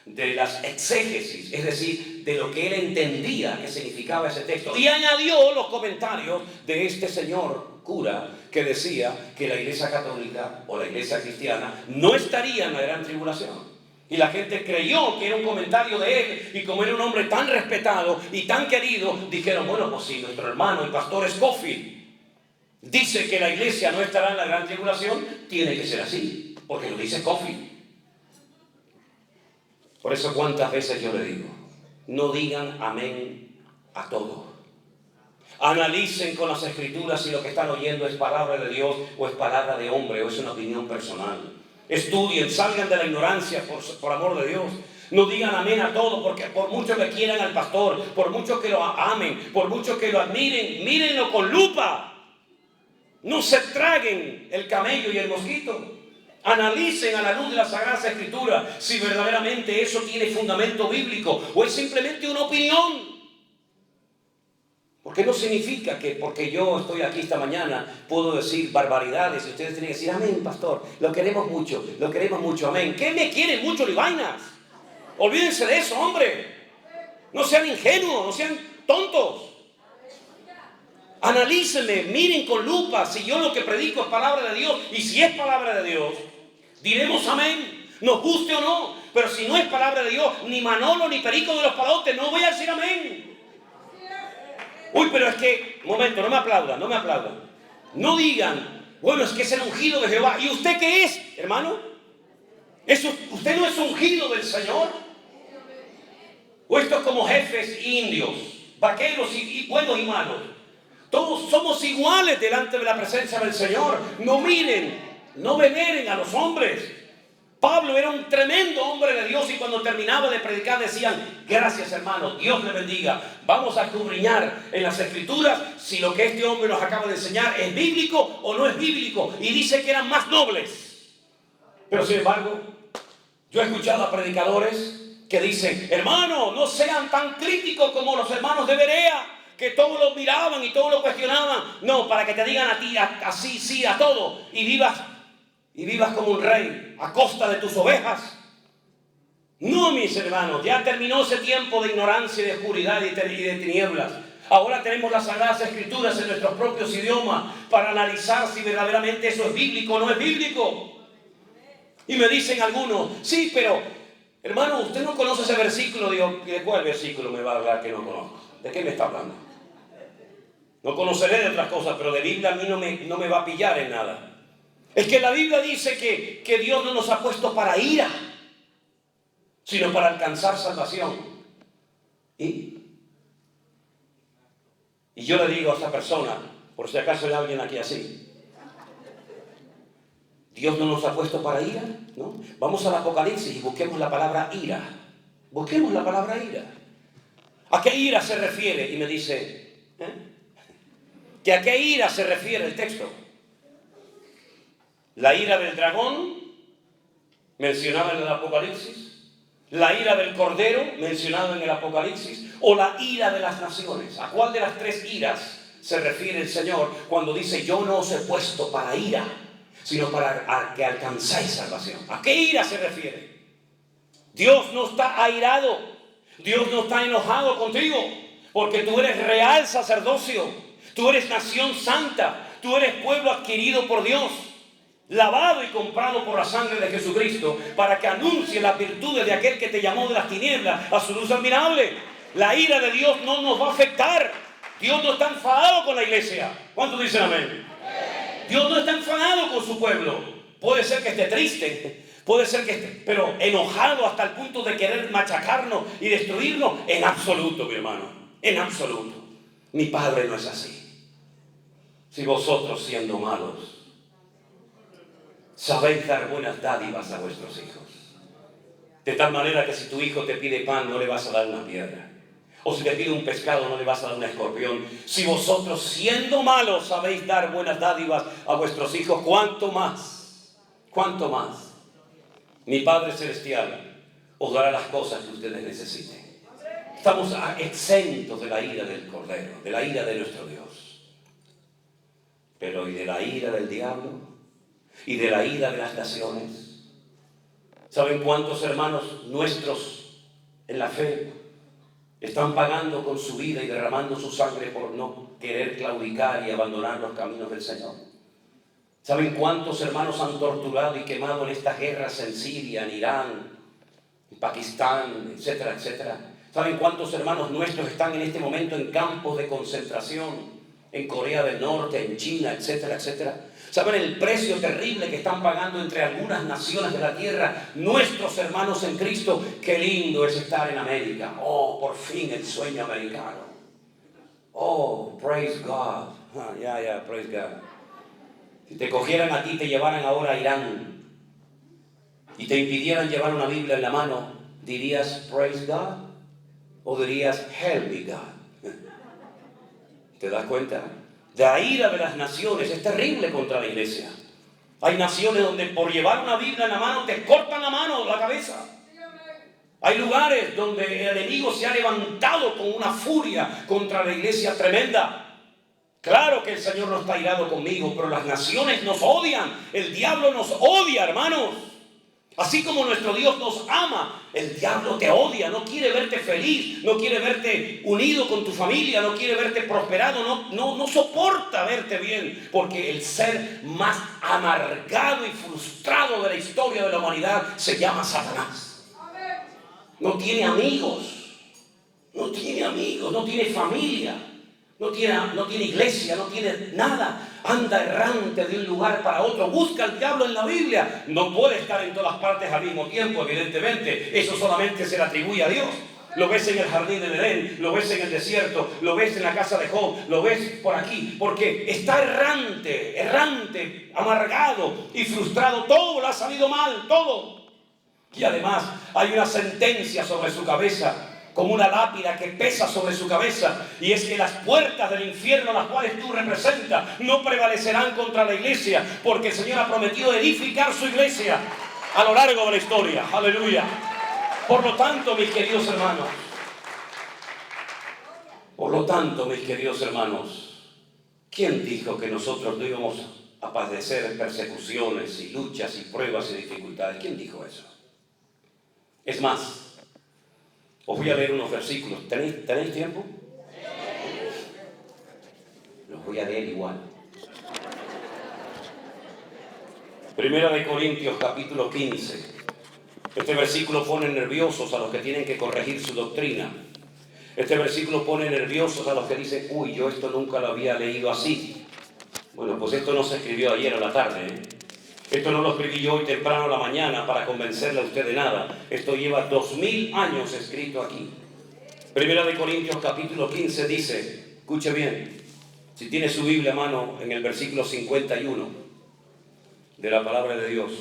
de las exégesis, es decir, de lo que él entendía que significaba ese texto. Y añadió los comentarios de este señor cura que decía que la iglesia católica o la iglesia cristiana no estaría en la gran tribulación. Y la gente creyó que era un comentario de él, y como era un hombre tan respetado y tan querido, dijeron, bueno, pues si nuestro hermano, el pastor Scofield, dice que la iglesia no estará en la gran tribulación, tiene que ser así, porque lo dice Scofield. Por eso cuántas veces yo le digo, no digan amén a todo. Analicen con las escrituras si lo que están oyendo es palabra de Dios o es palabra de hombre o es una opinión personal. Estudien, salgan de la ignorancia por amor de Dios. No digan amén a todo, porque por mucho que quieran al pastor, por mucho que lo amen, por mucho que lo admiren, mírenlo con lupa. No se traguen el camello y el mosquito. Analicen a la luz de la Sagrada Escritura si verdaderamente eso tiene fundamento bíblico o es simplemente una opinión. Porque no significa que porque yo estoy aquí esta mañana puedo decir barbaridades y ustedes tienen que decir amén, pastor, lo queremos mucho, amén. ¿Qué me quieren mucho, libainas? Olvídense de eso, hombre. No sean ingenuos, no sean tontos. Analícenme, miren con lupa si yo lo que predico es palabra de Dios, y si es palabra de Dios, diremos amén, nos guste o no. Pero si no es palabra de Dios, ni Manolo ni Perico de los Palotes, no voy a decir amén. Uy, pero es que, un momento, no me aplaudan. No digan, bueno, es que es el ungido de Jehová. ¿Y usted qué es, hermano? ¿Usted no es ungido del Señor? ¿O esto es como jefes indios, vaqueros y buenos y malos? Todos somos iguales delante de la presencia del Señor. No miren, no veneren a los hombres. Pablo era un tremendo hombre de Dios y cuando terminaba de predicar decían, gracias hermano, Dios le bendiga. Vamos a escudriñar en las escrituras si lo que este hombre nos acaba de enseñar es bíblico o no es bíblico. Y dice que eran más nobles. Pero sin embargo, yo he escuchado a predicadores que dicen, hermano, no sean tan críticos como los hermanos de Berea, que todos lo miraban y todos lo cuestionaban. No, para que te digan a ti así, sí, a todo, y vivas como un rey a costa de tus ovejas. No, mis hermanos, ya terminó ese tiempo de ignorancia y de oscuridad y de tinieblas. Ahora tenemos las Sagradas Escrituras en nuestros propios idiomas para analizar si verdaderamente eso es bíblico o no es bíblico. Y me dicen algunos, sí, pero hermano, usted no conoce ese versículo. Digo, ¿de cuál versículo me va a hablar que no conozco? ¿De qué me está hablando? No conoceré de otras cosas, pero de Biblia a mí no me va a pillar en nada. Es que la Biblia dice que Dios no nos ha puesto para ira, sino para alcanzar salvación. Y yo le digo a esa persona, por si acaso hay alguien aquí así, Dios no nos ha puesto para ira, ¿no? Vamos al Apocalipsis y busquemos la palabra ira. Busquemos la palabra ira. ¿A qué ira se refiere? Y me dice, ¿que a qué ira se refiere el texto? La ira del dragón, mencionada en el Apocalipsis, la ira del cordero, mencionada en el Apocalipsis, o la ira de las naciones. ¿A cuál de las tres iras se refiere el Señor cuando dice, yo no os he puesto para ira, sino para que alcanzáis salvación? ¿A qué ira se refiere? Dios no está airado, Dios no está enojado contigo, porque tú eres real sacerdocio, tú eres nación santa, tú eres pueblo adquirido por Dios, lavado y comprado por la sangre de Jesucristo, para que anuncie las virtudes de aquel que te llamó de las tinieblas a su luz admirable. La ira de Dios no nos va a afectar. Dios no está enfadado con la iglesia. ¿Cuántos dicen amén? Dios no está enfadado con su pueblo. Puede ser que esté triste, puede ser que esté, pero enojado hasta el punto de querer machacarnos y destruirnos. En absoluto, mi hermano, en absoluto. Mi Padre no es así. Si vosotros, siendo malos, sabéis dar buenas dádivas a vuestros hijos, de tal manera que si tu hijo te pide pan, no le vas a dar una piedra, o si te pide un pescado, no le vas a dar un escorpión. Si vosotros, siendo malos, sabéis dar buenas dádivas a vuestros hijos, ¿cuánto más mi Padre Celestial os dará las cosas que ustedes necesiten? Estamos exentos de la ira del Cordero, de la ira de nuestro Dios. Pero ¿y de la ira del diablo? ¿Y de la ira de las naciones? ¿Saben cuántos hermanos nuestros en la fe están pagando con su vida y derramando su sangre por no querer claudicar y abandonar los caminos del Señor? ¿Saben cuántos hermanos han torturado y quemado en estas guerras en Siria, en Irán, en Pakistán, etcétera, etcétera? ¿Saben cuántos hermanos nuestros están en este momento en campos de concentración, en Corea del Norte, en China, etcétera, etcétera? ¿Saben el precio terrible que están pagando entre algunas naciones de la tierra nuestros hermanos en Cristo? Qué lindo es estar en América. Oh, por fin el sueño americano. Oh, praise God. Praise God. Si te cogieran a ti y te llevaran ahora a Irán y te impidieran llevar una Biblia en la mano, ¿dirías praise God? ¿O dirías help me God? ¿Te das cuenta? La ira de las naciones es terrible contra la iglesia. Hay naciones donde por llevar una Biblia en la mano te cortan la mano, la cabeza. Hay lugares donde el enemigo se ha levantado con una furia contra la iglesia tremenda. Claro que el Señor no está irado conmigo, pero las naciones nos odian. El diablo nos odia, hermanos. Así como nuestro Dios nos ama, el diablo te odia, no quiere verte feliz, no quiere verte unido con tu familia, no quiere verte prosperado, no soporta verte bien, porque el ser más amargado y frustrado de la historia de la humanidad se llama Satanás. No tiene amigos, no tiene familia. No tiene iglesia, no tiene nada. Anda errante de un lugar para otro. Busca al diablo en la Biblia. No puede estar en todas partes al mismo tiempo, evidentemente. Eso solamente se le atribuye a Dios. Lo ves en el jardín de Edén, lo ves en el desierto, lo ves en la casa de Job, lo ves por aquí. Porque está errante, amargado y frustrado. Todo le ha salido mal, todo. Y además hay una sentencia sobre su cabeza, como una lápida que pesa sobre su cabeza, y es que las puertas del infierno, las cuales tú representas, no prevalecerán contra la iglesia, porque el Señor ha prometido edificar su iglesia a lo largo de la historia. Aleluya. Por lo tanto, mis queridos hermanos, ¿quién dijo que nosotros no íbamos a padecer persecuciones y luchas y pruebas y dificultades? ¿Quién dijo eso? Es más, os voy a leer unos versículos. ¿Tenéis tiempo? Los voy a leer igual. Primera de Corintios, capítulo 15. Este versículo pone nerviosos a los que tienen que corregir su doctrina. Este versículo pone nerviosos a los que dicen, uy, yo esto nunca lo había leído así. Bueno, pues esto no se escribió ayer a la tarde, ¿eh? Esto no lo escribí yo hoy temprano a la mañana para convencerle a usted de nada. Esto lleva 2000 años escrito aquí. Primera de Corintios capítulo 15 dice, escuche bien, si tiene su Biblia a mano, en el versículo 51 de la palabra de Dios,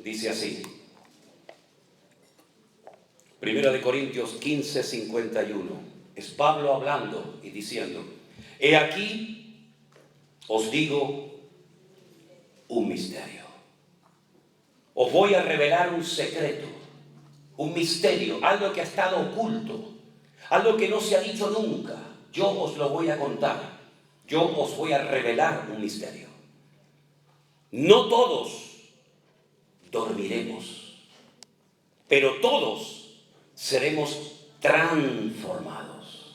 dice así. Primera de Corintios 15, 51. Es Pablo hablando y diciendo, he aquí, os digo un misterio. Os voy a revelar un secreto, un misterio, algo que ha estado oculto, algo que no se ha dicho nunca. Yo os lo voy a contar. Yo os voy a revelar un misterio. No todos dormiremos, pero todos seremos transformados.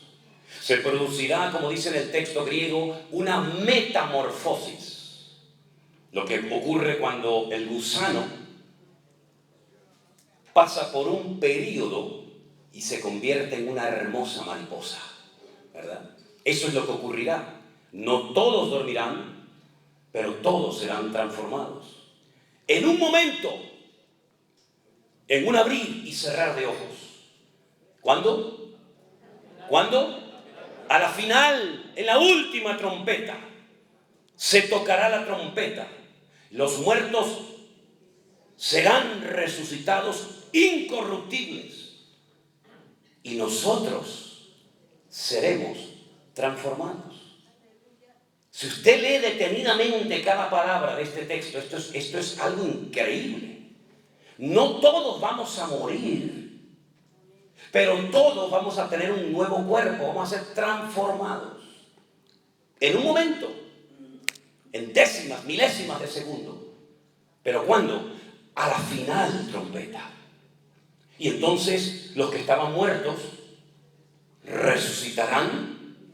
Se producirá, como dice en el texto griego, una metamorfosis. Lo que ocurre cuando el gusano pasa por un período y se convierte en una hermosa mariposa, ¿verdad? Eso es lo que ocurrirá. No todos dormirán, pero todos serán transformados. En un momento, en un abrir y cerrar de ojos. ¿Cuándo? ¿Cuándo? A la final, en la última trompeta, se tocará la trompeta. Los muertos serán resucitados incorruptibles y nosotros seremos transformados. Si usted lee detenidamente cada palabra de este texto, esto es algo increíble. No todos vamos a morir, pero todos vamos a tener un nuevo cuerpo, vamos a ser transformados. En un momento, en décimas, milésimas de segundo. ¿Pero cuándo? A la final trompeta. Y entonces los que estaban muertos resucitarán.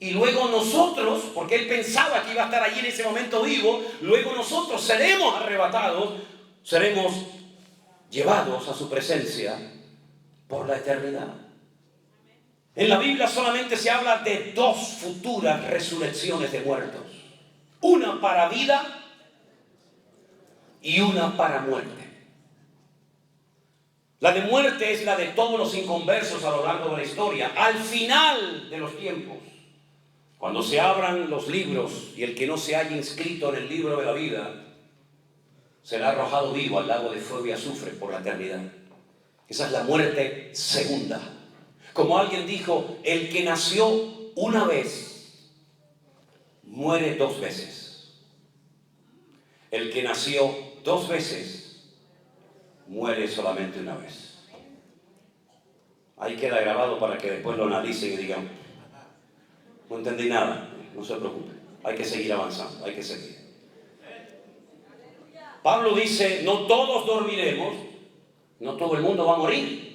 Y luego nosotros, porque él pensaba que iba a estar allí en ese momento vivo, luego nosotros seremos arrebatados, seremos llevados a su presencia por la eternidad. En la Biblia solamente se habla de 2 futuras resurrecciones de muertos. Una para vida y una para muerte. La de muerte es la de todos los inconversos a lo largo de la historia. Al final de los tiempos, cuando se abran los libros y el que no se haya inscrito en el libro de la vida será arrojado vivo al lago de fuego y azufre por la eternidad. Esa es la muerte segunda. Como alguien dijo, el que nació una vez muere dos veces. El que nació dos veces muere solamente una vez. Ahí queda grabado para que después lo analicen y digan, no entendí nada. No se preocupe, hay que seguir avanzando, hay que seguir. Pablo dice, no todos dormiremos, no todo el mundo va a morir.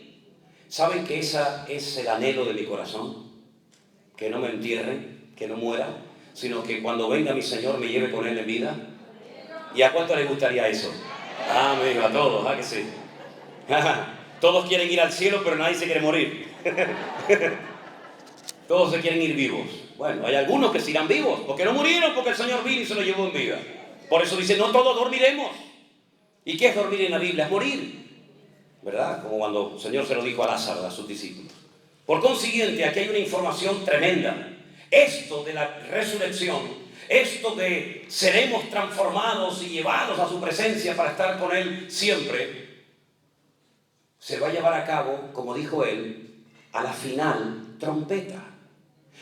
¿Saben que ese es el anhelo de mi corazón? Que no me entierren, que no muera, sino que cuando venga mi Señor me lleve con Él en vida. ¿Y a cuánto le gustaría eso? Amén, a todos, ¿ah que sí? Todos quieren ir al cielo, pero nadie se quiere morir. Todos se quieren ir vivos. Bueno, hay algunos que se irán vivos, porque no murieron, porque el Señor vino y se los llevó en vida. Por eso dice, no todos dormiremos. ¿Y qué es dormir en la Biblia? Es morir, ¿verdad? Como cuando el Señor se lo dijo a Lázaro, a sus discípulos. Por consiguiente, aquí hay una información tremenda. Esto de la resurrección, esto de seremos transformados y llevados a su presencia para estar con Él siempre, se va a llevar a cabo, como dijo Él, a la final trompeta.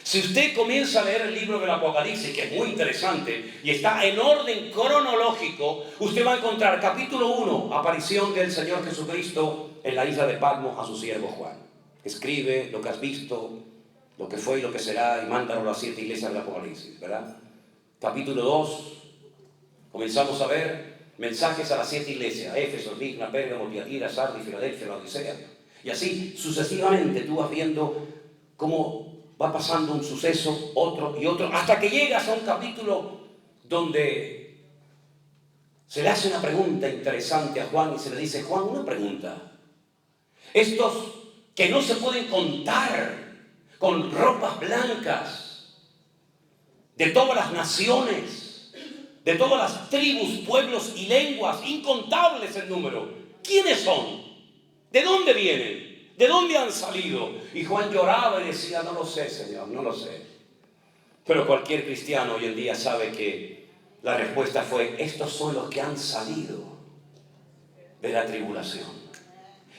Si usted comienza a leer el libro del Apocalipsis, que es muy interesante y está en orden cronológico, usted va a encontrar capítulo 1, aparición del Señor Jesucristo en la isla de Patmos a su siervo Juan. Escribe lo que has visto, lo que fue y lo que será, y mándalo a las 7 iglesias del Apocalipsis, ¿verdad? Capítulo 2, comenzamos a ver mensajes a las 7 iglesias: Éfeso, Esmirna, Pérgamo, Tiatira, Sardis, Filadelfia, Laodicea. Y así sucesivamente tú vas viendo cómo va pasando un suceso, otro y otro, hasta que llegas a un capítulo donde se le hace una pregunta interesante a Juan y se le dice: Juan, una pregunta. Estos que no se pueden contar, con ropas blancas, de todas las naciones, de todas las tribus, pueblos y lenguas, incontables en número, ¿quiénes son? ¿De dónde vienen? ¿De dónde han salido? Y Juan lloraba y decía: no lo sé, Señor, no lo sé. Pero cualquier cristiano hoy en día sabe que la respuesta fue: estos son los que han salido de la tribulación.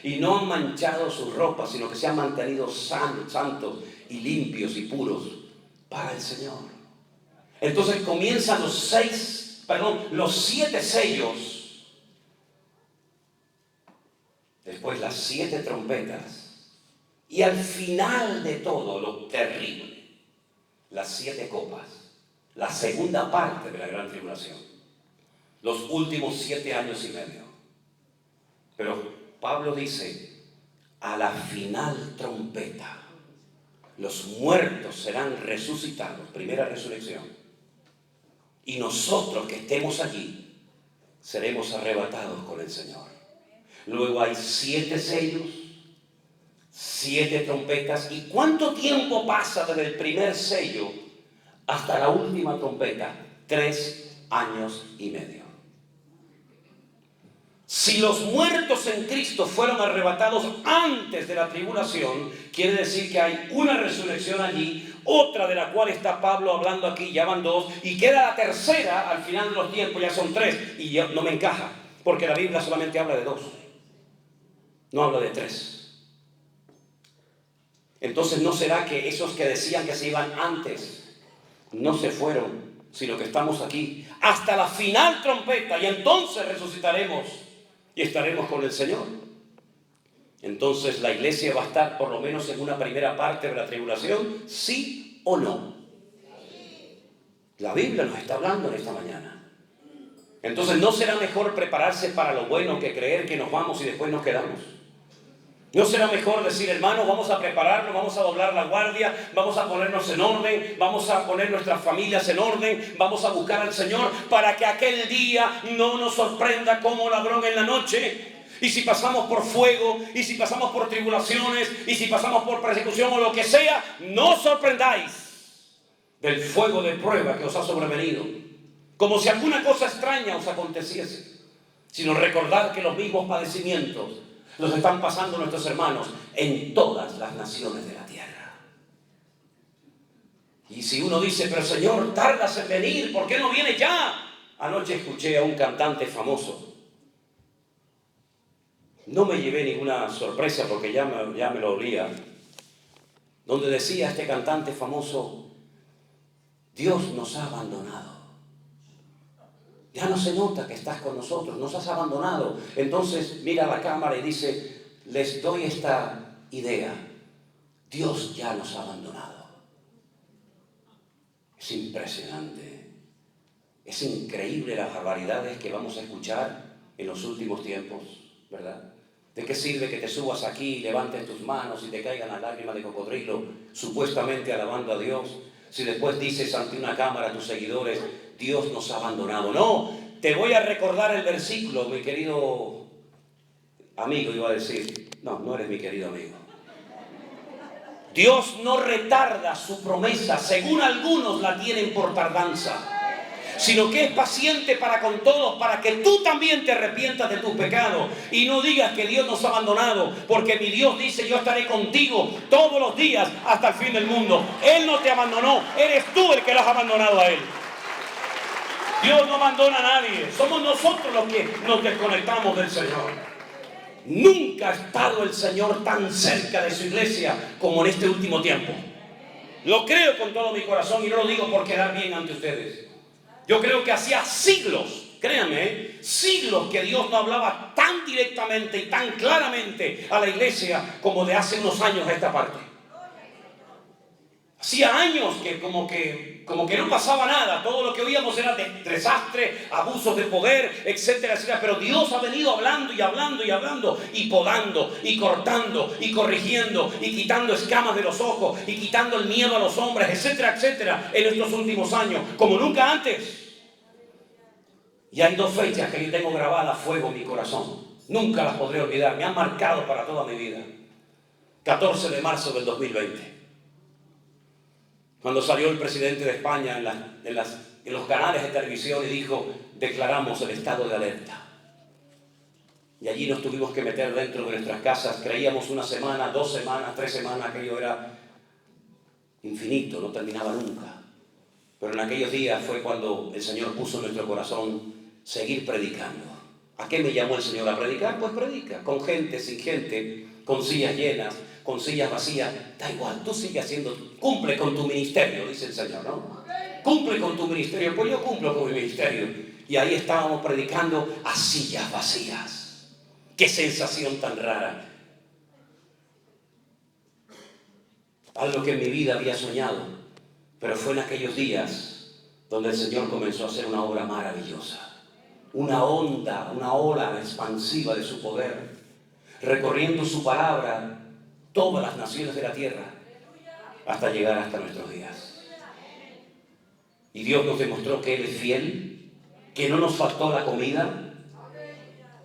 Y no han manchado sus ropas, sino que se han mantenido santos y limpios y puros para el Señor. Entonces comienzan los 7 sellos. Después las 7 trompetas. Y al final de todo, lo terrible, las 7 copas. La segunda parte de la gran tribulación. Los últimos 7 años y medio. Pero Pablo dice: a la final trompeta, los muertos serán resucitados, primera resurrección. Y nosotros que estemos allí, seremos arrebatados con el Señor. Luego hay 7 sellos, 7 trompetas. ¿Y cuánto tiempo pasa desde el primer sello hasta la última trompeta? 3 años y medio. Si los muertos en Cristo fueron arrebatados antes de la tribulación, quiere decir que hay una resurrección allí, otra de la cual está Pablo hablando aquí, ya van 2, y queda la tercera al final de los tiempos, ya son 3, y ya no me encaja, porque la Biblia solamente habla de 2, no habla de 3. Entonces, ¿no será que esos que decían que se iban antes no se fueron, sino que estamos aquí hasta la final trompeta, y entonces resucitaremos y estaremos con el Señor? Entonces la iglesia va a estar por lo menos en una primera parte de la tribulación, ¿sí o no? La Biblia nos está hablando en esta mañana. Entonces, ¿no será mejor prepararse para lo bueno que creer que nos vamos y después nos quedamos? ¿No será mejor decir: hermanos, vamos a prepararnos, vamos a doblar la guardia, vamos a ponernos en orden, vamos a poner nuestras familias en orden, vamos a buscar al Señor para que aquel día no nos sorprenda como ladrón en la noche? Y si pasamos por fuego, y si pasamos por tribulaciones, y si pasamos por persecución o lo que sea, no os sorprendáis del fuego de prueba que os ha sobrevenido. como si alguna cosa extraña os aconteciese, sino recordad que los mismos padecimientos los están pasando nuestros hermanos en todas las naciones de la tierra. Y si uno dice, pero Señor, tardas en venir, ¿por qué no viene ya? Anoche escuché a un cantante famoso. No me llevé ninguna sorpresa porque ya me lo olía. Donde decía este cantante famoso, Dios nos ha abandonado. Ya no se nota que estás con nosotros, nos has abandonado. Entonces mira a la cámara y dice, les doy esta idea. Dios ya nos ha abandonado. Es impresionante. Es increíble las barbaridades que vamos a escuchar en los últimos tiempos, ¿verdad? ¿De qué sirve que te subas aquí y levantes tus manos y te caigan las lágrimas de cocodrilo, supuestamente alabando a Dios, si después dices ante una cámara a tus seguidores, Dios nos ha abandonado? No, te voy a recordar el versículo, mi querido amigo, iba a decir. No eres mi querido amigo. Dios no retarda su promesa, según algunos la tienen por tardanza, sino que es paciente para con todos, para que tú también te arrepientas de tus pecados y no digas que Dios nos ha abandonado, porque mi Dios dice, yo estaré contigo todos los días hasta el fin del mundo. Él no te abandonó, eres tú el que lo has abandonado a Él. Dios no abandona a nadie, somos nosotros los que nos desconectamos del Señor. Nunca ha estado el Señor tan cerca de su iglesia como en este último tiempo. Lo creo con todo mi corazón y no lo digo por quedar bien ante ustedes. Yo creo que hacía siglos, créanme, siglos que Dios no hablaba tan directamente y tan claramente a la iglesia como de hace unos años a esta parte. Hacía años que como que no pasaba nada, todo lo que oíamos era desastre, abusos de poder, etcétera, etcétera. Pero Dios ha venido hablando y hablando y hablando y podando y cortando y corrigiendo y quitando escamas de los ojos y quitando el miedo a los hombres, etcétera, etcétera, en estos últimos años, como nunca antes. Y hay dos fechas que yo tengo grabadas a fuego en mi corazón. Nunca las podré olvidar, me han marcado para toda mi vida. 14 de marzo del 2020. Cuando salió el presidente de España en los canales de televisión y dijo, declaramos el estado de alerta. Y allí nos tuvimos que meter dentro de nuestras casas. Creíamos una semana, 2 semanas, 3 semanas, aquello era infinito, no terminaba nunca. Pero en aquellos días fue cuando el Señor puso en nuestro corazón seguir predicando. ¿A qué me llamó el Señor? ¿A predicar? Pues predica, con gente, sin gente, con sillas llenas, con sillas vacías, da igual, tú sigue haciendo, cumple con tu ministerio, dice el Señor, ¿no? Cumple con tu ministerio, pues yo cumplo con mi ministerio. Y ahí estábamos predicando a sillas vacías. ¡Qué sensación tan rara! Algo que en mi vida había soñado, pero fue en aquellos días donde el Señor comenzó a hacer una obra maravillosa. Una onda, una ola expansiva de su poder, recorriendo su palabra todas las naciones de la tierra hasta llegar hasta nuestros días. Y Dios nos demostró que Él es fiel, que no nos faltó la comida.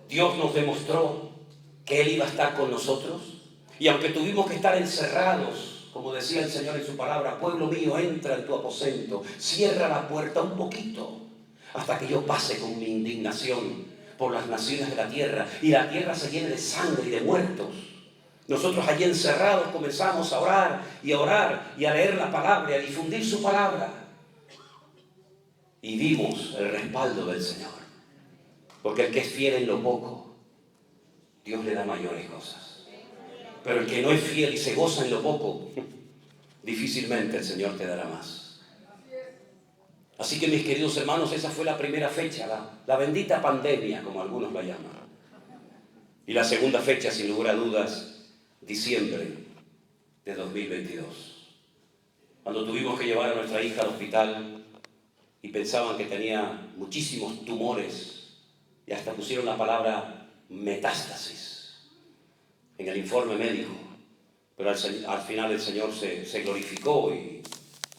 Dios nos demostró que Él iba a estar con nosotros. Y aunque tuvimos que estar encerrados, como decía el Señor en su palabra, pueblo mío, entra en tu aposento, cierra la puerta un poquito, hasta que yo pase con mi indignación por las naciones de la tierra y la tierra se llene de sangre y de muertos. Nosotros allí encerrados comenzamos a orar y a leer la palabra y a difundir su palabra. Y vimos el respaldo del Señor. Porque el que es fiel en lo poco, Dios le da mayores cosas. Pero el que no es fiel y se goza en lo poco, difícilmente el Señor te dará más. Así que mis queridos hermanos, esa fue la primera fecha, la bendita pandemia, como algunos la llaman. Y la segunda fecha, sin lugar a dudas, diciembre de 2022. Cuando tuvimos que llevar a nuestra hija al hospital y pensaban que tenía muchísimos tumores y hasta pusieron la palabra metástasis en el informe médico. Pero al final el Señor se glorificó y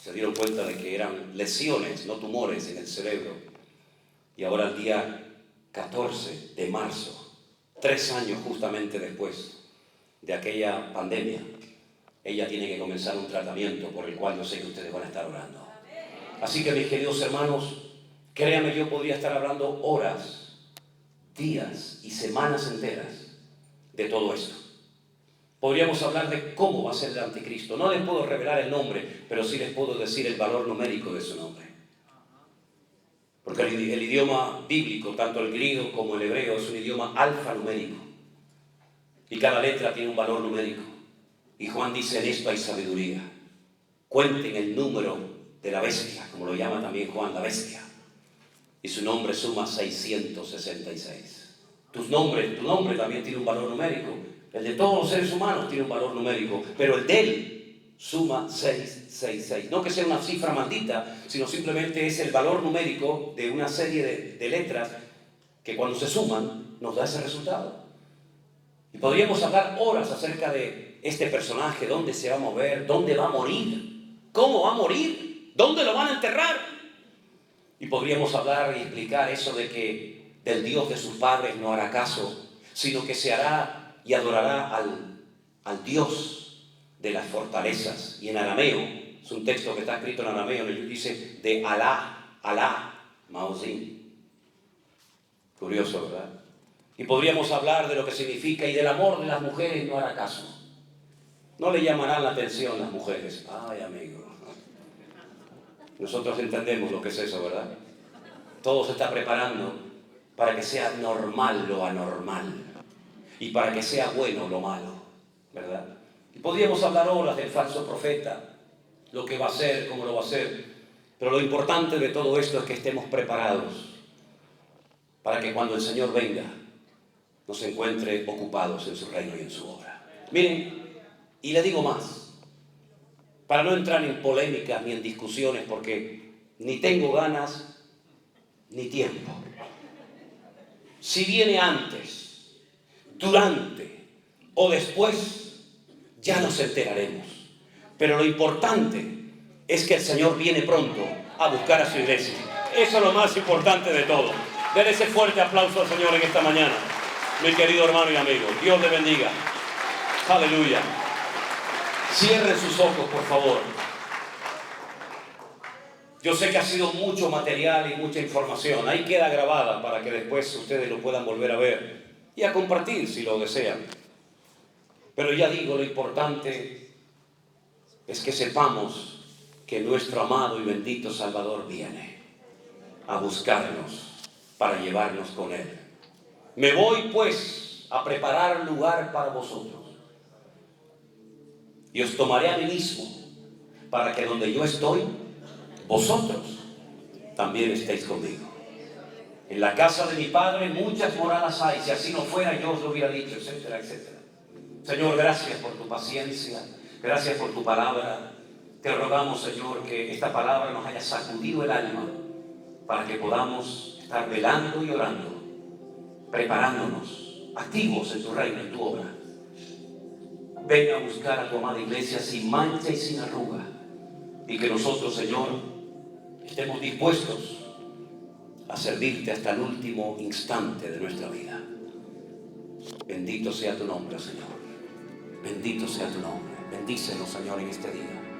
se dieron cuenta de que eran lesiones, no tumores en el cerebro. Y ahora el día 14 de marzo, 3 años justamente después de aquella pandemia, ella tiene que comenzar un tratamiento por el cual yo sé que ustedes van a estar orando. Así que mis queridos hermanos, Créame, yo podría estar hablando horas, días y semanas enteras de todo esto. Podríamos hablar de cómo va a ser el anticristo. No les puedo revelar el nombre, pero sí les puedo decir el valor numérico de su nombre. Porque el idioma bíblico, tanto el griego como el hebreo, es un idioma alfanumérico. Y cada letra tiene un valor numérico. Y Juan dice, en esto hay sabiduría. Cuenten el número de la bestia, como lo llama también Juan, la bestia. Y su nombre suma 666. Tu nombre también tiene un valor numérico. El de todos los seres humanos tiene un valor numérico. Pero el de él suma 666. No que sea una cifra maldita, sino simplemente es el valor numérico de una serie de letras que cuando se suman nos da ese resultado. Y podríamos hablar horas acerca de este personaje, dónde se va a mover, dónde va a morir, cómo va a morir, dónde lo van a enterrar. Y podríamos hablar y explicar eso de que del Dios de sus padres no hará caso, sino que se hará y adorará al Dios de las fortalezas. Y en arameo, es un texto que está escrito en arameo, dice de Alá, Maozim. Curioso, ¿verdad? Y podríamos hablar de lo que significa y del amor de las mujeres no hará caso. No le llamarán la atención las mujeres. Ay, amigo. Nosotros entendemos lo que es eso, ¿verdad? Todo se está preparando para que sea normal lo anormal y para que sea bueno lo malo, ¿verdad? Y podríamos hablar horas del falso profeta, lo que va a hacer, cómo lo va a hacer, pero lo importante de todo esto es que estemos preparados para que cuando el Señor venga nos encuentre ocupados en su reino y en su obra. Miren, y le digo más, para no entrar en polémicas ni en discusiones, porque ni tengo ganas ni tiempo. Si viene antes, durante o después, ya nos enteraremos. Pero lo importante es que el Señor viene pronto a buscar a su iglesia. Eso es lo más importante de todo. Den ese fuerte aplauso al Señor en esta mañana, mi querido hermano y amigo. Dios le bendiga. Aleluya. Cierren sus ojos, por favor. Yo sé que ha sido mucho material y mucha información. Ahí queda grabada para que después ustedes lo puedan volver a ver y a compartir si lo desean. Pero ya digo, lo importante es que sepamos que nuestro amado y bendito Salvador viene a buscarnos para llevarnos con Él. Me voy pues a preparar lugar para vosotros y os tomaré a mí mismo para que donde yo estoy, vosotros también estéis conmigo. En la casa de mi Padre muchas moradas hay, si así no fuera yo os lo hubiera dicho, etcétera, etcétera. Señor, gracias por tu paciencia, gracias por tu palabra. Te rogamos, Señor, que esta palabra nos haya sacudido el alma para que podamos estar velando y orando, preparándonos, activos en tu reino, en tu obra. Ven a buscar a tu amada iglesia sin mancha y sin arruga, y que nosotros, Señor, estemos dispuestos a servirte hasta el último instante de nuestra vida. Bendito sea tu nombre, Señor. Bendito sea tu nombre. Bendícenos, Señor, en este día.